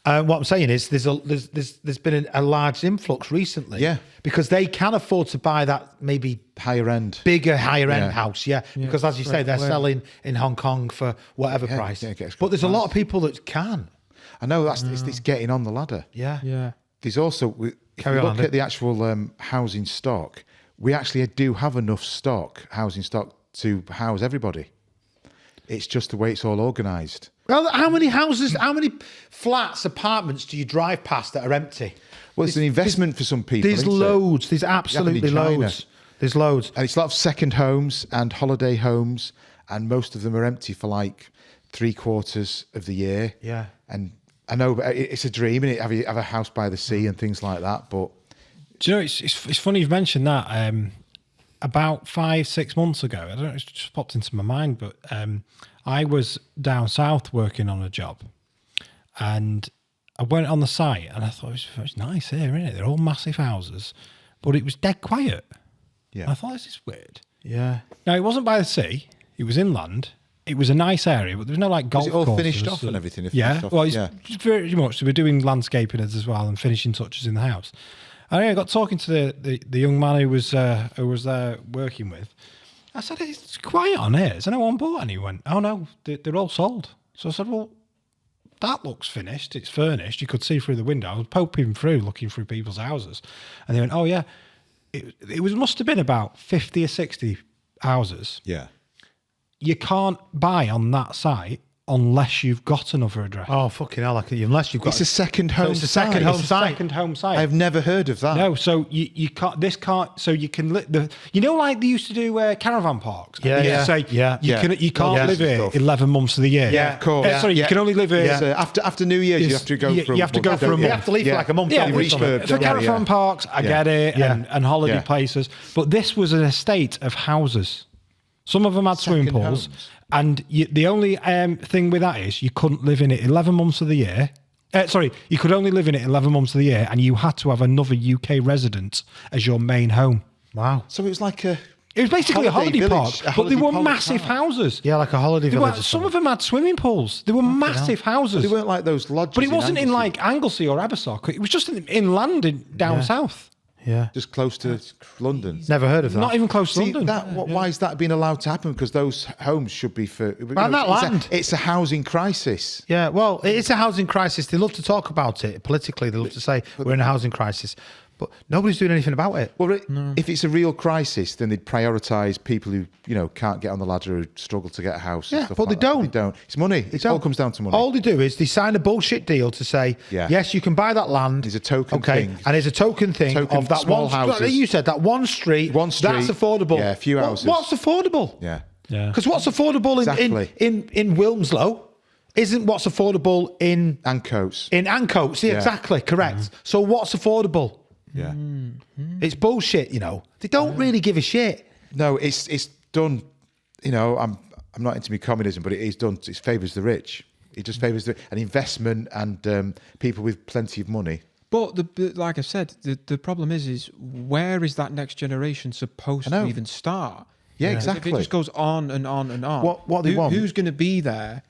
what I'm saying is, there's been a large influx recently. Yeah. Because they can afford to buy that maybe higher end house. Yeah. Because as you say, they're selling in Hong Kong for whatever price. But there's a lot of people that can. I know it's getting on the ladder. Yeah. There's also, if you look at the actual housing stock, we actually do have enough housing stock to house everybody. It's just the way it's all organised. Well, how many flats, apartments do you drive past that are empty? Well, it's an investment for some people. There's isn't it? loads. There's absolutely in China. loads. There's loads. And it's a lot of second homes and holiday homes, and most of them are empty for like 3/4 of the year. Yeah. And I know it's a dream, and have a house by the sea and things like that. But Do you know, it's funny you've mentioned that. About 5-6 months ago, I don't know, it just popped into my mind, but I was down south working on a job, and I went on the site, and I thought it was nice here, isn't it? They're all massive houses, but it was dead quiet. yeah, I thought, this is weird. Yeah. Now, it wasn't by the sea, it was inland. It was a nice area, but there was no like golf it all courses. finished off and everything? Yeah, Finished off? well, it's Yeah. very much. So we're doing landscaping as well and finishing touches in the house. And I got talking to the young man who was there working with. I said, it's quiet on here. Has anyone bought any? He went, oh no, they're all sold. So I said, well, that looks finished. It's furnished. You could see through the window. I was poking through, looking through people's houses. And they went, oh yeah, it must have been about 50 or 60 houses. Yeah. You can't buy on that site unless you've got another address. Oh, fucking hell. Unless you've got... It's a second home it's a site. second home It's a site. second home site. I've never heard of that. No, so you can't. This can't. So you can like they used to do caravan parks. Yeah, They used to yeah, say yeah. you can't Yeah. live here Stuff. 11 months of the year. Yeah, Of course. Sorry, you can only live here. So after New Year's, you have to go you- for a you have to go month, for a don't You you? have to leave for like a month. Yeah, don't you, or something? refurb, for don't you? caravan Yeah. parks, I get it, Yeah. and holiday Yeah. places. But this was an estate of houses. Some of them had swimming Second pools, homes. and the only thing with that is you couldn't live in it 11 months of the year. You could only live in it 11 months of the year, and you had to have another UK resident as your main home. Wow. So it was like a... It was basically a holiday village, park, a but they holiday were park. massive houses. Yeah, like a holiday They were- village or some something. of them had swimming pools. They were massive houses. They weren't like those lodges. But it wasn't in Anglesey, like Anglesey or Abersock. It was just inland down south. Yeah. just close to London. Never heard of that. Not even close to See, London. why is that being allowed to happen? Because those homes should be for... Man, that land. It's a housing crisis. Yeah, well, it's a housing crisis. They love to talk about it politically. They love to say we're in a housing crisis, but nobody's doing anything about it. Well, if it's a real crisis, then they'd prioritise people who can't get on the ladder, who struggle to get a house. and Yeah, stuff but like they that. don't. They don't. It's money. It all comes down to money. All they do is they sign a bullshit deal to say, Yeah. yes, you can buy that land. It's a token okay, thing. and it's a token thing Token of that small one. houses. You said that one street. One street, That's affordable. yeah, a few houses. What's affordable? Yeah. Yeah. Because what's affordable Exactly. in Wilmslow isn't what's affordable in Ancoats. Ancoats. Yeah, Yeah. exactly, correct. So what's affordable? Yeah. It's bullshit. They don't really give a shit. No, it's done. I'm not into me communism, but it is done. It favours the rich. It just favours an investment and people with plenty of money. But like I said, the problem is where is that next generation supposed I know. to even start? Yeah, If exactly. it just goes on and on and on. What they want- Who's going to be there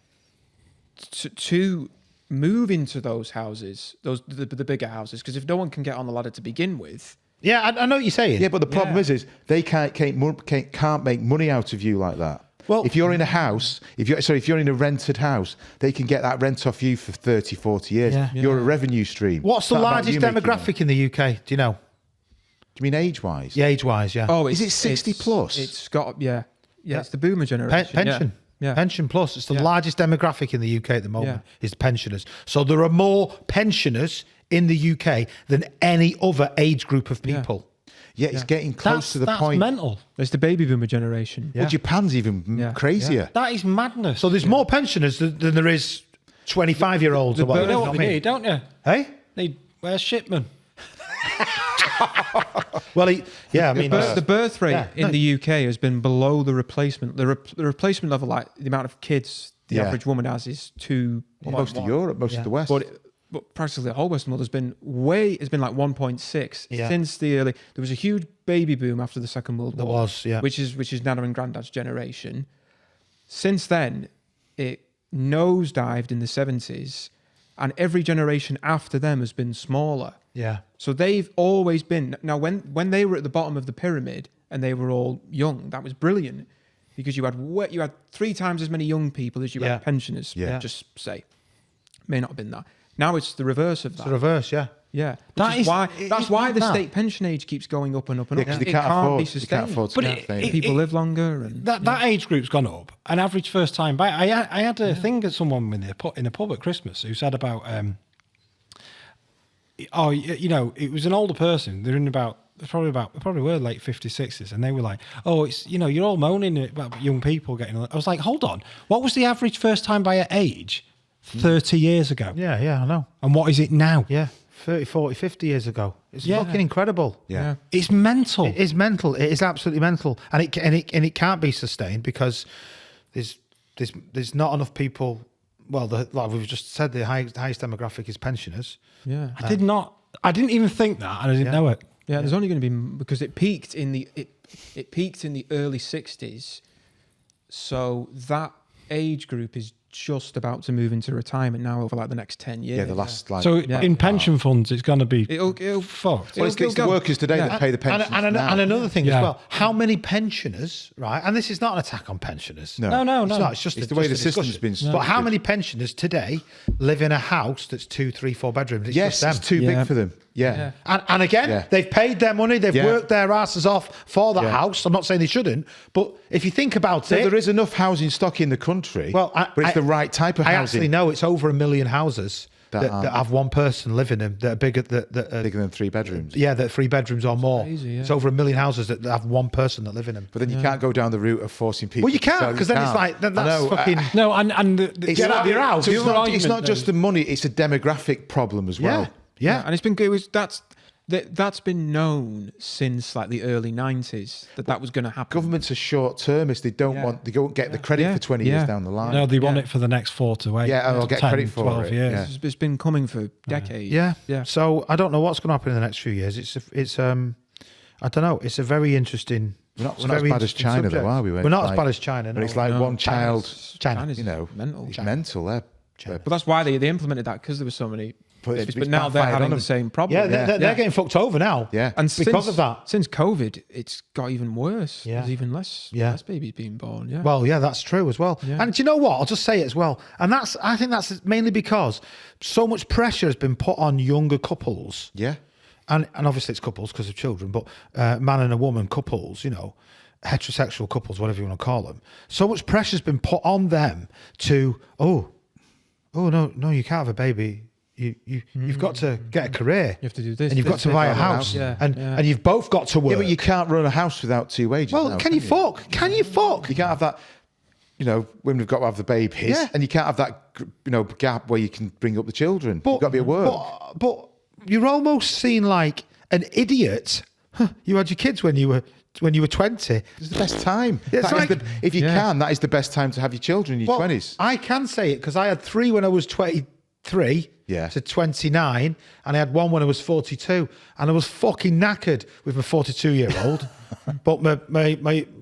to move into those houses, the bigger houses? Because if no one can get on the ladder to begin with, Yeah, I know what you're saying. Yeah, but the problem Yeah. is they can't make money out of you like that. Well- if you're in a house, if you're in a rented house, they can get that rent off you for 30, 40 years. Yeah. You're a revenue stream. What's the It's not about largest you making money. demographic in the UK? Do you know? Do you mean age-wise? Yeah, age-wise, yeah. oh, Is it 60 plus? It's got it's the boomer generation. Pension. Yeah. Pension plus. It's the Yeah. largest demographic in the UK at the moment, Yeah. is pensioners. So there are more pensioners in the UK than any other age group of people. Yeah, it's getting close to the that's point. mental. It's the baby boomer generation. Well, Japan's even Yeah. crazier. That is madness. So there's more pensioners than there is 25-year-olds or you whatever. know what we need, don't you? Hey? Where's Shipman? Well, I mean... The birth rate yeah, in the UK has been below the replacement. The replacement level, like the amount of kids the Yeah. average woman has, is 2. Most of Europe, most of the West. But practically the whole Western world has been like 1.6 Yeah. since the early. There was a huge baby boom after the Second World War. There was, yeah. Which is Nana and Grandad's generation. Since then, it nosedived in the 70s, and every generation after them has been smaller. Yeah. So they've always been. Now, when they were at the bottom of the pyramid and they were all young, that was brilliant because you had 3 times as many young people as you Yeah. had pensioners. Yeah. Just say, may not have been that. Now it's the reverse of that. It's the reverse, yeah. Yeah, That is- that's it's why like the that. state pension age keeps going up and up and up. Yeah, 'cause It they can't can't be afford. They sustained. can't afford to But sustain it. People live longer, and That age group's gone up. An average first time buyer. I had a thing at someone in a pub at Christmas who said about, it was an older person. They're in they probably were late 50s, 60s, and they were like, oh, it's, you're all moaning about young people getting. I was like, hold on, what was the average first time buyer age 30 years ago? Yeah, I know. And what is it now? Yeah, 30, 40, 50 years ago. It's Yeah. fucking incredible. Yeah. It's mental. It is mental. It is absolutely mental, and it can't be sustained because there's not enough people. Well, like we've just said, the highest demographic is pensioners. yeah, I didn't even think that, and I didn't know it. yeah. There's only going to be because it peaked in the early 60s, so that age group is just about to move into retirement now over like the next 10 years. Yeah, the last like. So in pension funds, it's going to be It'll fucked. well, it's the workers today that pay the pensions And now. another thing Yeah. as well, how many pensioners, right? And this is not an attack on pensioners. No. No. It's not. It's just It's the way just the a system's discussion. been But how structured. many pensioners today live in a house that's 2, 3, 4 bedrooms? It's Yes, just it's them. too Yeah. big for them. Yeah. And again, Yeah. they've paid their money, they've Yeah. worked their asses off for the Yeah. house. I'm not saying they shouldn't, but if you think about So it, there is enough housing stock in the country, well, but it's the right type of I housing. actually know it's over 1 million houses That that aren't- have one person living in that are bigger. That are, bigger than 3 bedrooms. yeah, that are 3 bedrooms or more. crazy, yeah. It's over 1 million houses that have one person that live in them. But then you can't go down the route of forcing people. Well, you to can't sell. because You then it's can't. like then I that's know, fucking. No, and the Get out of your house. So the it's other not argument just the money; it's a demographic problem as well. Yeah. and it's been good. That's been known since like the early 90s that was going to happen. Governments are short-termist; they don't want they don't get the credit Yeah. for 20 Yeah. years down the line. No, they want it for the next 4 to 8. Yeah, and they'll get 10, credit for 12 it, years. yeah. It's been coming for decades. Yeah. yeah. So I don't know what's going to happen in the next few years. It's I don't know. It's a very interesting. We're not it's as a very bad as interesting China, subject. though, are we? We're not as bad as China. But No. it's like No, one child, China's you know, mental. it's mental. But that's why they implemented that because there were so many. But it's- babies. it's But now they're backfired having on the them. same problem. Yeah, they're getting fucked over now. Yeah. And because of that. Since COVID, it's got even worse. Yeah. There's even less babies being born. Yeah. Well, yeah, that's true as well. Yeah. And do you know what? I'll just say it as well. And I think that's mainly because so much pressure has been put on younger couples. Yeah. And obviously it's couples because of children, but man and a woman couples, heterosexual couples, whatever you want to call them. So much pressure's been put on them to, oh no, you can't have a baby. You've got to get a career. You have to do this, and you've got this, to this, buy a this, house, yeah, and yeah. and you've both got to work. Yeah, but you can't run a house without 2 wages. well, now, can you fuck? Can you fuck? You can't have that. Women have got to have the babies, Yeah. and you can't have that. Gap where you can bring up the children. You've got to be at work. But you're almost seen like an idiot. You had your kids when you were 20. It's the best time. It's That is like- if you can, that is the best time to have your children in your 20s. I can say it because I had 3 when I was 23 Yeah. to 29, and I had 1 when I was 42, and I was fucking knackered with my 42-year-old. But my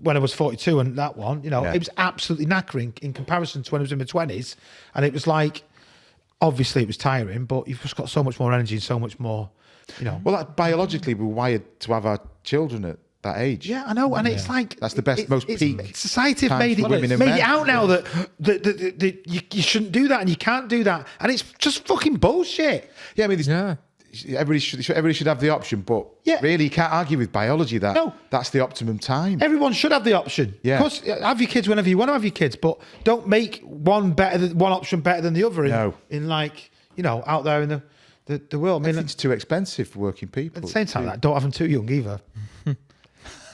when I was 42 and that one, it was absolutely knackering in comparison to when I was in my 20s, and it was like, obviously it was tiring, but you've just got so much more energy and so much more, Well, biologically, we're wired to have our children at that age. Yeah, I know, and it's like That's the best, most peak Society have times made for women and it men. out now that you shouldn't do that and you can't do that, and it's just fucking bullshit. Yeah, I mean, Yeah. everybody should have the option, but Yeah. really, you can't argue with biology that No. that's the optimum time. Everyone should have the option. Yeah. Of course, have your kids whenever you want to have your kids, but don't make one option better than the other. No. Out there in the world. I I mean, think it's too expensive for working people. at the same time, don't have them too young either.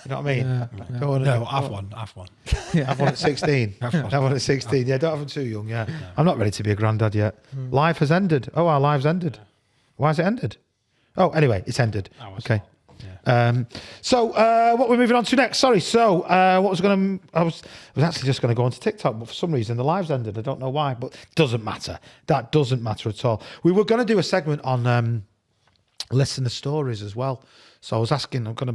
You know what I mean? Go on and- No, have one. Have one at 16. Have one at 16. Yeah, don't have them too young. Yeah. I'm not ready to be a granddad yet. Life has ended. Oh, our lives ended. Why has it ended? Oh, anyway, it's ended. Okay. So what we're moving on to next? Sorry. So what was going to? I was actually just going to go onto TikTok, but for some reason the lives ended. I don't know why, but it doesn't matter. That doesn't matter at all. We were going to do a segment on listener stories as well. So I want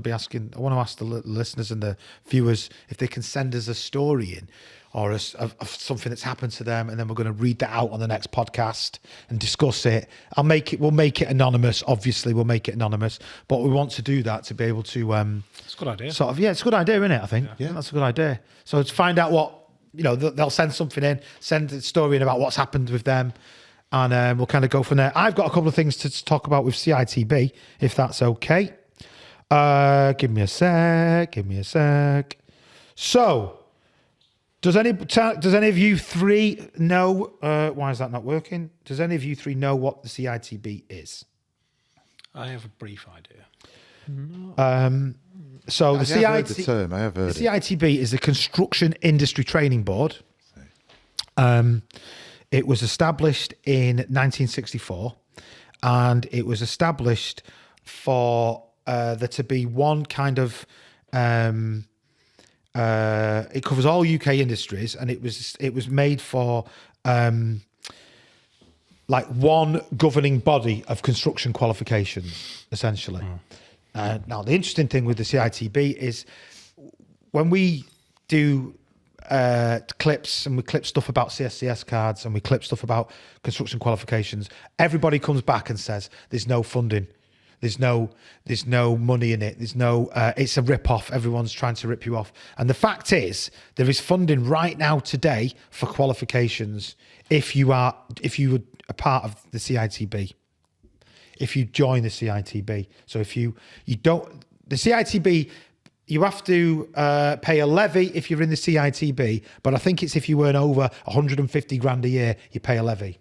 to ask the listeners and the viewers if they can send us a story in or of something that's happened to them, and then we're going to read that out on the next podcast and discuss it. We'll make it anonymous. Obviously, we'll make it anonymous, but we want to do that to be able to It's a good idea. it's a good idea, isn't it? I think that's a good idea. So to find out what they'll send something in, send a story in about what's happened with them. and we'll kind of go from there. I've got a couple of things to talk about with CITB, if that's okay. Give me a sec. So, does any of you three know, why is that not working? Does any of you three know what the CITB is? I have a brief idea. So the I have heard the term. I have heard the CITB is the Construction Industry Training Board. It was established in 1964, and it was established for there to be one kind of it covers all UK industries, and it was made for like one governing body of construction qualifications, essentially. Now, the interesting thing with the CITB is when we do clips, and we clip stuff about CSCS cards, and we clip stuff about construction qualifications, everybody comes back and says there's no funding. There's no money in it. There's no. It's a rip-off. Everyone's trying to rip you off. And the fact is, there is funding right now today for qualifications. If you were a part of the CITB, if you join the CITB, so if you don't, the CITB, you have to pay a levy if you're in the CITB. But I think it's if you earn over 150 grand a year, you pay a levy,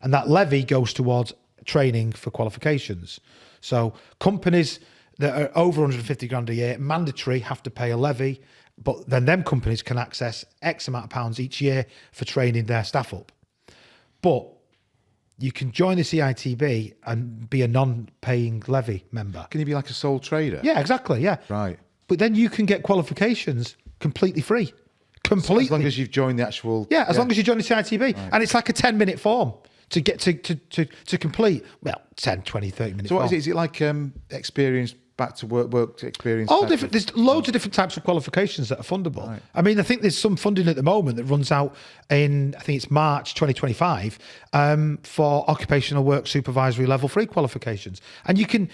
and that levy goes towards training for qualifications. So companies that are over 150 grand a year, mandatory, have to pay a levy, but then them companies can access X amount of pounds each year for training their staff up. But you can join the CITB and be a non-paying levy member. Can you be like a sole trader? Yeah, exactly, yeah. Right. But then you can get qualifications completely free. Completely. As long as you've joined the actual... Yeah, as long as you join the CITB. Right. And it's like a 10-minute form to get to complete, well, 10, 20, 30 minutes. So what is it? Is it like experience, back to work experience? All different. There's loads of different types of qualifications that are fundable. Right. I mean, I think there's some funding at the moment that runs out in, I think it's March 2025, for occupational work supervisory level 3 qualifications. And you can,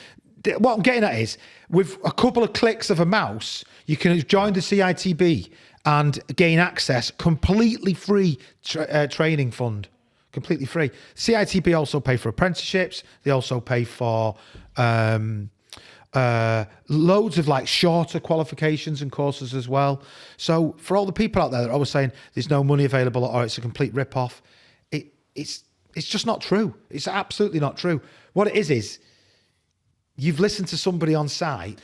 what I'm getting at is, with a couple of clicks of a mouse, you can join the CITB and gain access completely free training fund. Completely free. CITB also pay for apprenticeships. They also pay for loads of like shorter qualifications and courses as well. So for all the people out there that are always saying there's no money available or it's a complete rip-off, it's just not true. It's absolutely not true. What it is you've listened to somebody on site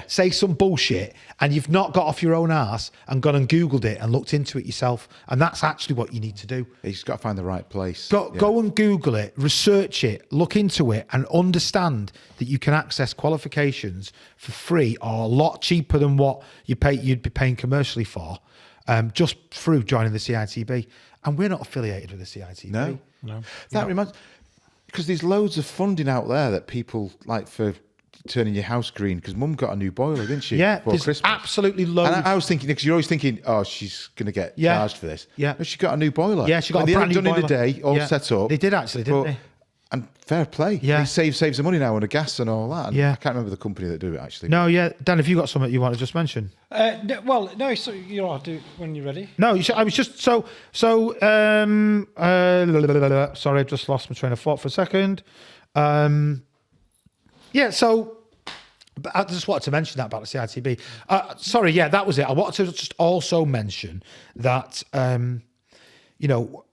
say some bullshit, and you've not got off your own arse and gone and Googled it and looked into it yourself. And that's actually what you need to do. You just got to find the right place. Go and Google it, research it, look into it, and understand that you can access qualifications for free or a lot cheaper than what you'd be paying commercially for, just through joining the CITB. And we're not affiliated with the CITB. No. That reminds... Because there's loads of funding out there that people like for turning your house green, because Mum got a new boiler, didn't she? Yeah, for there's Christmas. Absolutely loads. And I was thinking, because you're always thinking, oh, she's going to get charged for this. Yeah. No, she got a new boiler. Yeah, she got a brand new boiler. Done in a day, all set up. They did actually, didn't they? And fair play. Yeah. He saves the money now on the gas and all that. And I can't remember the company that do it, actually. No, Dan, have you got something you want to just mention? No, so I'll do it when you're ready. No, I was just sorry, I just lost my train of thought for a second. So I just wanted to mention that about the CITB. That was it. I wanted to just also mention that,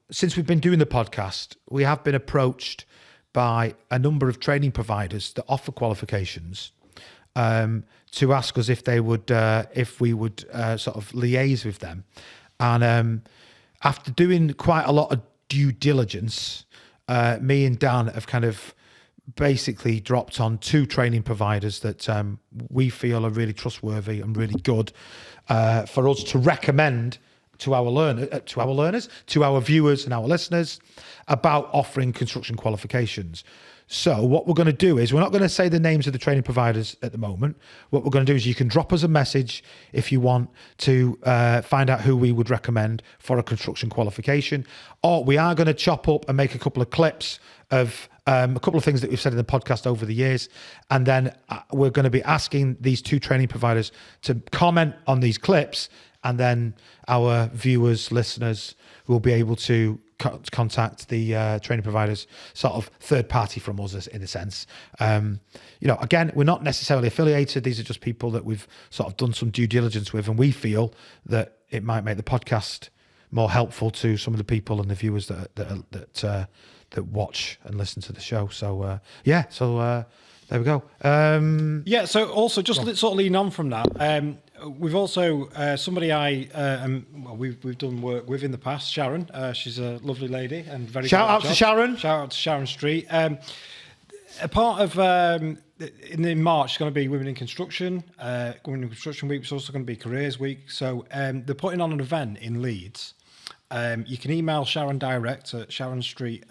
since we've been doing the podcast, we have been approached by a number of training providers that offer qualifications to ask us if they would, if we would sort of liaise with them. And after doing quite a lot of due diligence, me and Dan have kind of basically dropped on 2 training providers that we feel are really trustworthy and really good for us to recommend to our learners, to our viewers and our listeners about offering construction qualifications. So what we're going to do is, we're not going to say the names of the training providers at the moment. What we're going to do is, you can drop us a message if you want to find out who we would recommend for a construction qualification. Or we are going to chop up and make a couple of clips of a couple of things that we've said in the podcast over the years. And then we're going to be asking these 2 training providers to comment on these clips. And then our viewers, listeners will be able to contact the training providers, sort of third party from us in a sense. Again, we're not necessarily affiliated. These are just people that we've sort of done some due diligence with, and we feel that it might make the podcast more helpful to some of the people and the viewers that watch and listen to the show. So there we go. So also just sort of lean on from that. We've also somebody we've done work with in the past, Sharon. She's a lovely lady and very shout out to Sharon. Shout out to Sharon Street. A part of in March, it's going to be Women in Construction. Women in Construction Week. It's also going to be Careers Week. So they're putting on an event in Leeds. You can email Sharon direct at sharonstreet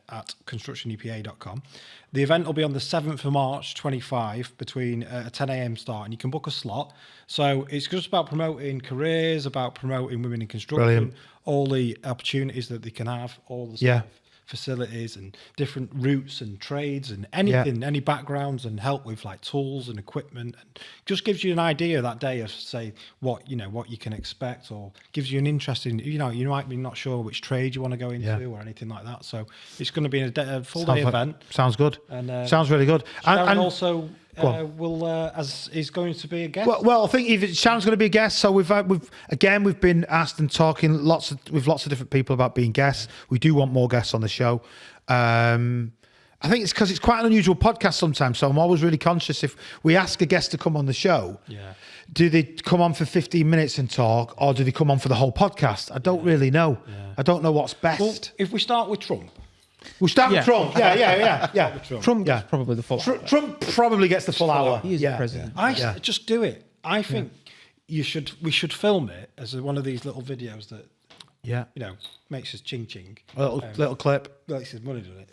at constructionepa.com. The event will be on the 7th of March 25 between a 10 a.m. start, and you can book a slot. So it's just about promoting careers, about promoting women in construction, Brilliant. all the opportunities that they can have, all the sort of facilities and different routes and trades and anything, any backgrounds and help with like tools and equipment, and just gives you an idea that day of say what you can expect, or gives you an interest in, you might be not sure which trade you want to go into or anything like that. So it's going to be a full day event. Sounds good. And sounds really good. And also as is going to be a guest. Well, I think if Sharon's going to be a guest, so we've been asked and talking with lots of different people about being guests. We do want more guests on the show. I think it's because it's quite an unusual podcast sometimes. So I'm always really conscious if we ask a guest to come on the show. Yeah. Do they come on for 15 minutes and talk, or do they come on for the whole podcast? I don't really know. Yeah. I don't know what's best. Well, if we start with Trump. We'll start with Trump. Yeah. Trump gets probably the full hour. Trump probably gets the full hour. He is the president. Just do it. I think we should film it as one of these little videos that makes us ching ching. A little clip. Makes us money, doesn't it?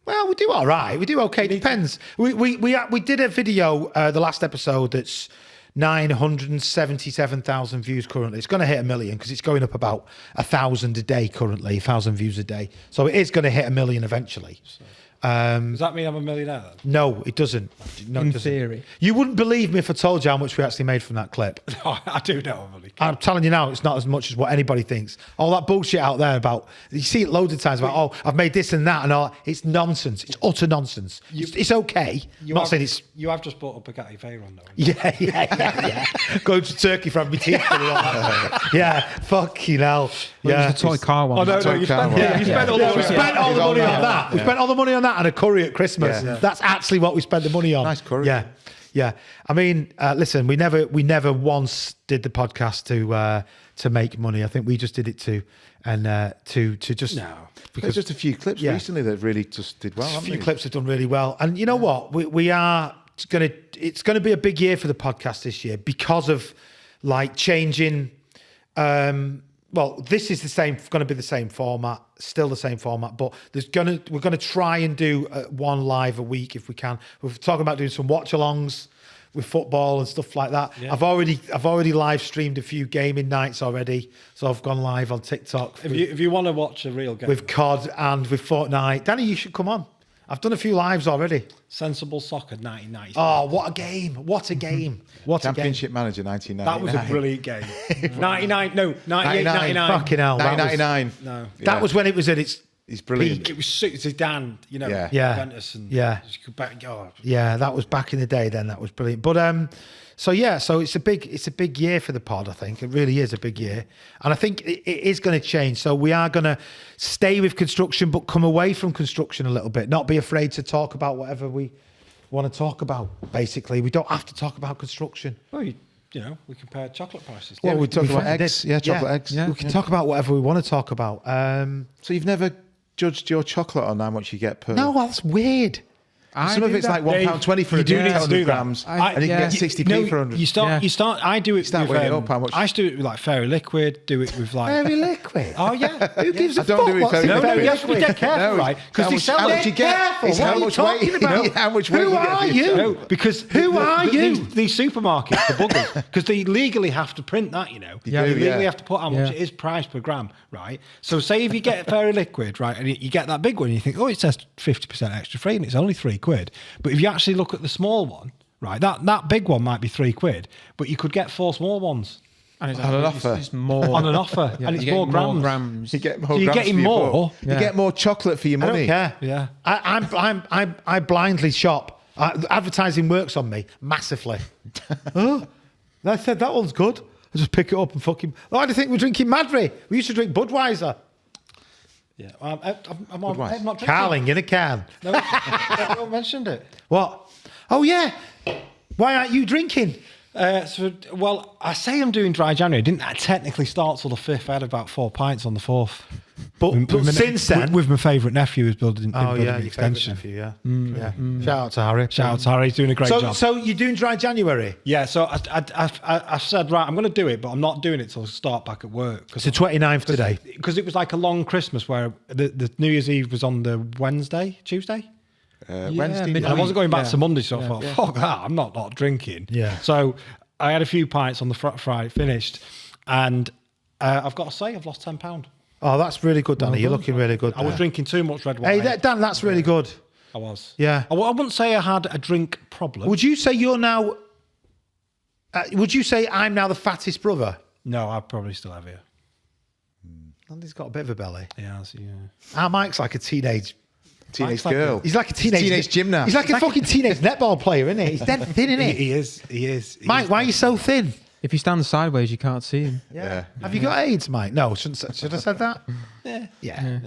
Well, we do all right. We do okay. It depends. We did a video the last episode that's 977,000 views currently. It's going to hit 1 million because it's going up about 1,000 a day currently, 1,000 views a day. So it is going to hit 1 million eventually. Does that mean I'm a millionaire then? No, it doesn't. In theory. You wouldn't believe me if I told you how much we actually made from that clip. No, I do know. I'm telling you now, it's not as much as what anybody thinks. All that bullshit out there about, you see it loads of times about, I've made this and that and all. It's nonsense. It's utter nonsense. It's okay. I'm not saying it's... You have just bought a Bugatti Veyron though. Yeah. Going to Turkey for having my teeth. Yeah, fucking hell. Yeah, the toy car one. Oh, no, you spent all the money on that. We spent all the money on that and a curry at Christmas. Yeah. That's actually what we spent the money on. Nice curry. Yeah. I mean, listen, we never once did the podcast to make money. I think we just did it to just... No. Because there's just a few clips recently that really just did well. A few clips have done really well. And you know what? It's going to be a big year for the podcast this year because of like changing... this is going to be the same format, still the same format, but we're going to try and do one live a week if we can. We're talking about doing some watch-alongs with football and stuff like that. Yeah. I've already live streamed a few gaming nights already, so I've gone live on TikTok. If you want to watch a real game with COD and with Fortnite, Danny, you should come on. I've done a few lives already. Sensible Soccer 1990. Oh, what a game! What a game! What Championship Manager 1999. That was a brilliant game. 98, 99. Fucking hell. 1999. No. That was when it was at its... He's brilliant. It was Zidane, Yeah. Juventus and Yeah, that was back in the day. Then that was brilliant. But so it's a big year for the pod. I think it really is a big year, and I think it is going to change. So we are going to stay with construction, but come away from construction a little bit. Not be afraid to talk about whatever we want to talk about. Basically, we don't have to talk about construction. Well, we compare chocolate prices. Well, we talk about eggs. Yeah, chocolate eggs. Yeah. We can talk about whatever we want to talk about. So you've never judged your chocolate on how much you get per... No, that's weird. Some of it's like £1.20 for a 100 grams, and you can get 60p for 100. You start. I do it. Start weighing it up. How much? I do it with like Fairy Liquid. Do it with like Fairy Liquid. Oh yeah. Who gives a I fuck? don't do it with Fairy Liquid. No, you have to be dead careful, right? Because they sell how it. much you get? It's how much weight. How much weight? Who are you? No, because who are you? These supermarkets, the buggers, because they legally have to print that. They legally have to put how much it is priced per gram, right? So say if you get Fairy Liquid, right, and you get that big one, and you think, it says 50% extra free, and it's only £3. But if you actually look at the small one, right, that big one might be £3, but you could get 4 small ones And it's On an offer. It's more on an offer, Yeah, and it's you're more getting grams. You get more So you're grams getting for your more. buck. You get more chocolate for your I money. don't care. Yeah. I blindly shop. Advertising works on me massively. Oh, I said that one's good. I just pick it up and fucking. Oh, I think we're drinking Madry. We used to drink Budweiser. Yeah. I'm not drinking. Carling in a can. No, I mentioned it. What? Oh yeah. Why aren't you drinking? Well, I say I'm doing dry January. It didn't technically start till the 5th. I had about 4 pints on the 4th. But since then, with my favourite nephew who's building, oh building yeah, an your extension. favourite nephew, yeah. Shout out to Harry. Shout out to Harry, he's doing a great job. So you're doing dry January? Yeah, so I said, right, I'm going to do it, but I'm not doing it till I start back at work. It's the 29th today. Because it was like a long Christmas where the New Year's Eve was on the Tuesday. Wednesday. midweek. And I wasn't going back Yeah. to Monday, so I Yeah, thought, yeah. fuck that, I'm not drinking. Yeah. So I had a few pints on the Friday, finished, and I've got to say, I've lost £10. Oh, that's really good, Danny. You're looking really good. I was there. drinking too much red wine. Hey, Dan, that's really good. I was. Yeah. I wouldn't say I had a drink problem. Would you say you're now? Would you say I'm now the fattest brother? No, I'd probably still have you. Andy's got a bit of a belly. Yeah. Our Mike's like a teenage. Teenage like girl. He's like a teenage gymnast. He's like a fucking teenage netball player, isn't he? He's dead thin, isn't he? He is. He is. Mike, why are you so thin? If you stand sideways, you can't see him. Yeah. Have you got AIDS, Mike? No, should I have said that? Yeah.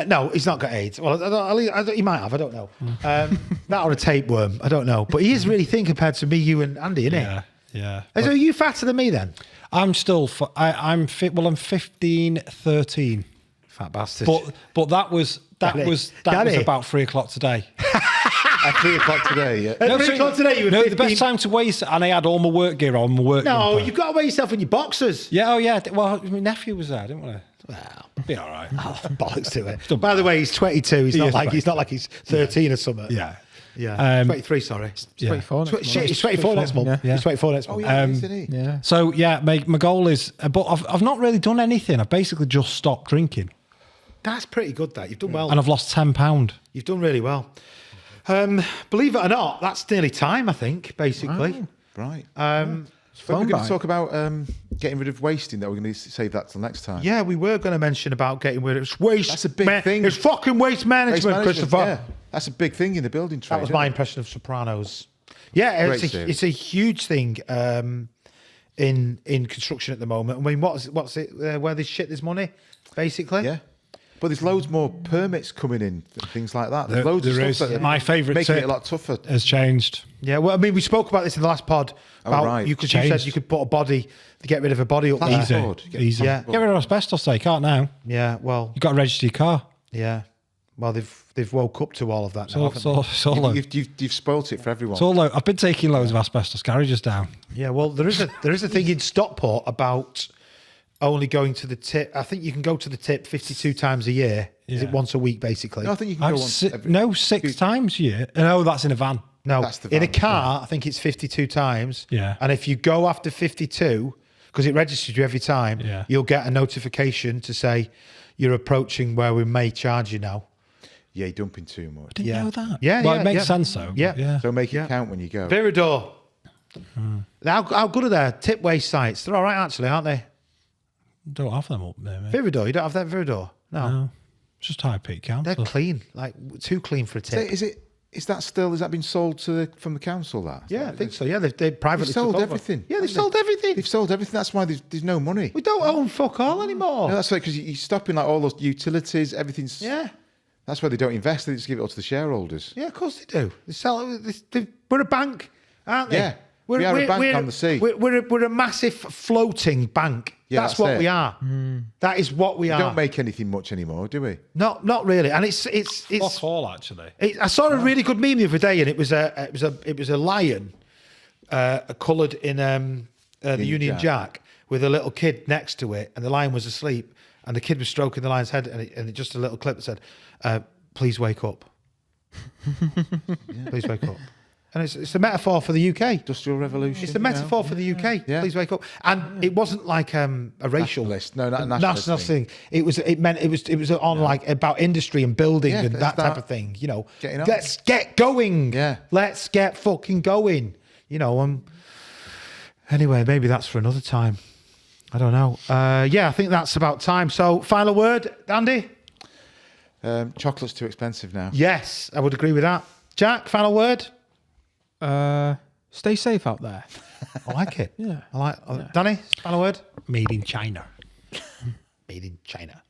No, he's not got AIDS. Well, he might have. I don't know. That or a tapeworm. I don't know. But he is really thin compared to me, you, and Andy, isn't he? Yeah. So are you fatter than me then? I'm still. I'm fit. Well, I'm 15, 13. Fat bastard. But that was Daddy. about 3 o'clock today. At 3 o'clock today, yeah. At 3 o'clock today, you were 15. The best time to waste, and I had all my work gear on. My work. No, jumper. you've got to wear yourself in your boxers. Yeah. Oh yeah. Well, my nephew was there. I didn't want to. Well, Be all right. bollocks to it. By the way, he's 22. He's not like he's 13 or something. Yeah. Yeah. 23. Sorry. 24 next month. Shit, he's 24 next month. Yeah. He's 24 next month. Isn't he? Yeah. So yeah, my goal is, but I've not really done anything. I've basically just stopped drinking, That's pretty good. That you've done well. and I've lost £10. You've done really well. Believe it or not, that's nearly time. I think basically. Right. Flown We're going by. to talk about getting rid of wasting. That we're going to save that till next time. Yeah, we were going to mention about getting rid of it's waste. That's a big thing. It's fucking waste management, Waste Christopher. management, yeah. That's a big thing in the building trade. That was isn't my it? impression of Sopranos. Yeah, Great it's series. a huge thing in construction at the moment. I mean, what's it? Where they shit this money, basically. Yeah. But there's loads more permits coming in, and things like that. There's loads there of is. stuff that My favourite making tip it a lot tougher. has changed. Yeah, well, I mean, we spoke about this in the last pod. About right. you said Changed. you could put a body to get rid of a body up there. Plasterboard. Easy. Board. Easy. Yeah. Get rid of asbestos, though. You can't now. Yeah, well, You've got to register your car. yeah. Well, they've woke up to all of that now, haven't It's all low. You've spoilt it for everyone. It's all low. I've been taking loads of asbestos garages down. they? Yeah, well, there is a thing in Stockport about only going to the tip. I think you can go to the tip 52 times a year. Is it Yeah. once a week, basically? No, I think you can go on. 6 times a year. No, that's in a van. No, That's the in a van, car, I think it's 52 times. Yeah. And if you go after 52, because it registers you every time, Yeah. you'll get a notification to say you're approaching where we may charge you now. Yeah, you're dumping too much. Didn't Yeah. know that. Yeah, Well, yeah, it makes yeah. sense, though. Yeah. Yeah. So make it Yeah. count when you go. Viridor. How good are their tip waste sites? They're all right, actually, aren't they? Don't have them up there, mate. Viridor, you don't have that Viridor? No. No. It's just High Peak They're Council. clean, like too clean for a tip. Has that been sold from the council? That Yeah, I think so. Yeah, they privately They've sold took over. everything. Yeah, they've haven't sold everything. They've sold everything. That's why there's no money. We don't own fuck all anymore. No, that's right, because you're stopping like all those utilities. Everything's. Yeah. That's why they don't invest. They just give it all to the shareholders. Yeah, of course they do. They sell. We're a bank, aren't they? Yeah, we are a bank on the sea. We're a massive floating bank. Yeah, that's that's what it. we are. That is what we We are. don't make anything much anymore, do we? Not really. And it's Fuck all, actually. I saw a really good meme the other day, and it was a lion, coloured in the Union Jack with a little kid next to it, and the lion was asleep, and the kid was stroking the lion's head, and it just a little clip that said, "Please wake up, please wake up." And it's a metaphor for the UK. Industrial revolution. It's a metaphor for the UK. Yeah. Please wake up. And it wasn't like a racial Nationalist. No, not a nationalist thing. It was on like about industry and building Yeah, and let's that type start of thing. You know, getting on. let's get going. Yeah. Let's get fucking going. You know. Anyway, maybe that's for another time. I don't know. Yeah, I think that's about time. So, final word, Andy? Chocolate's too expensive now. Yes, I would agree with that. Jack, final word? Stay safe out there. I like it. Yeah. I like Danny, final word? Made in China. Made in China.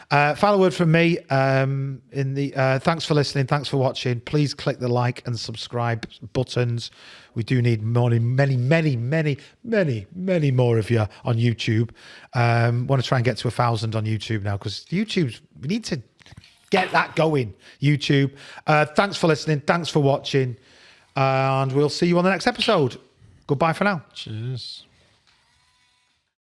Final word from me. Thanks for listening. Thanks for watching. Please click the like and subscribe buttons. We do need many more of you on YouTube. Want to try and get to 1,000 on YouTube now because we need to get that going. YouTube. Thanks for listening. Thanks for watching. And we'll see you on the next episode. Goodbye for now. Cheers.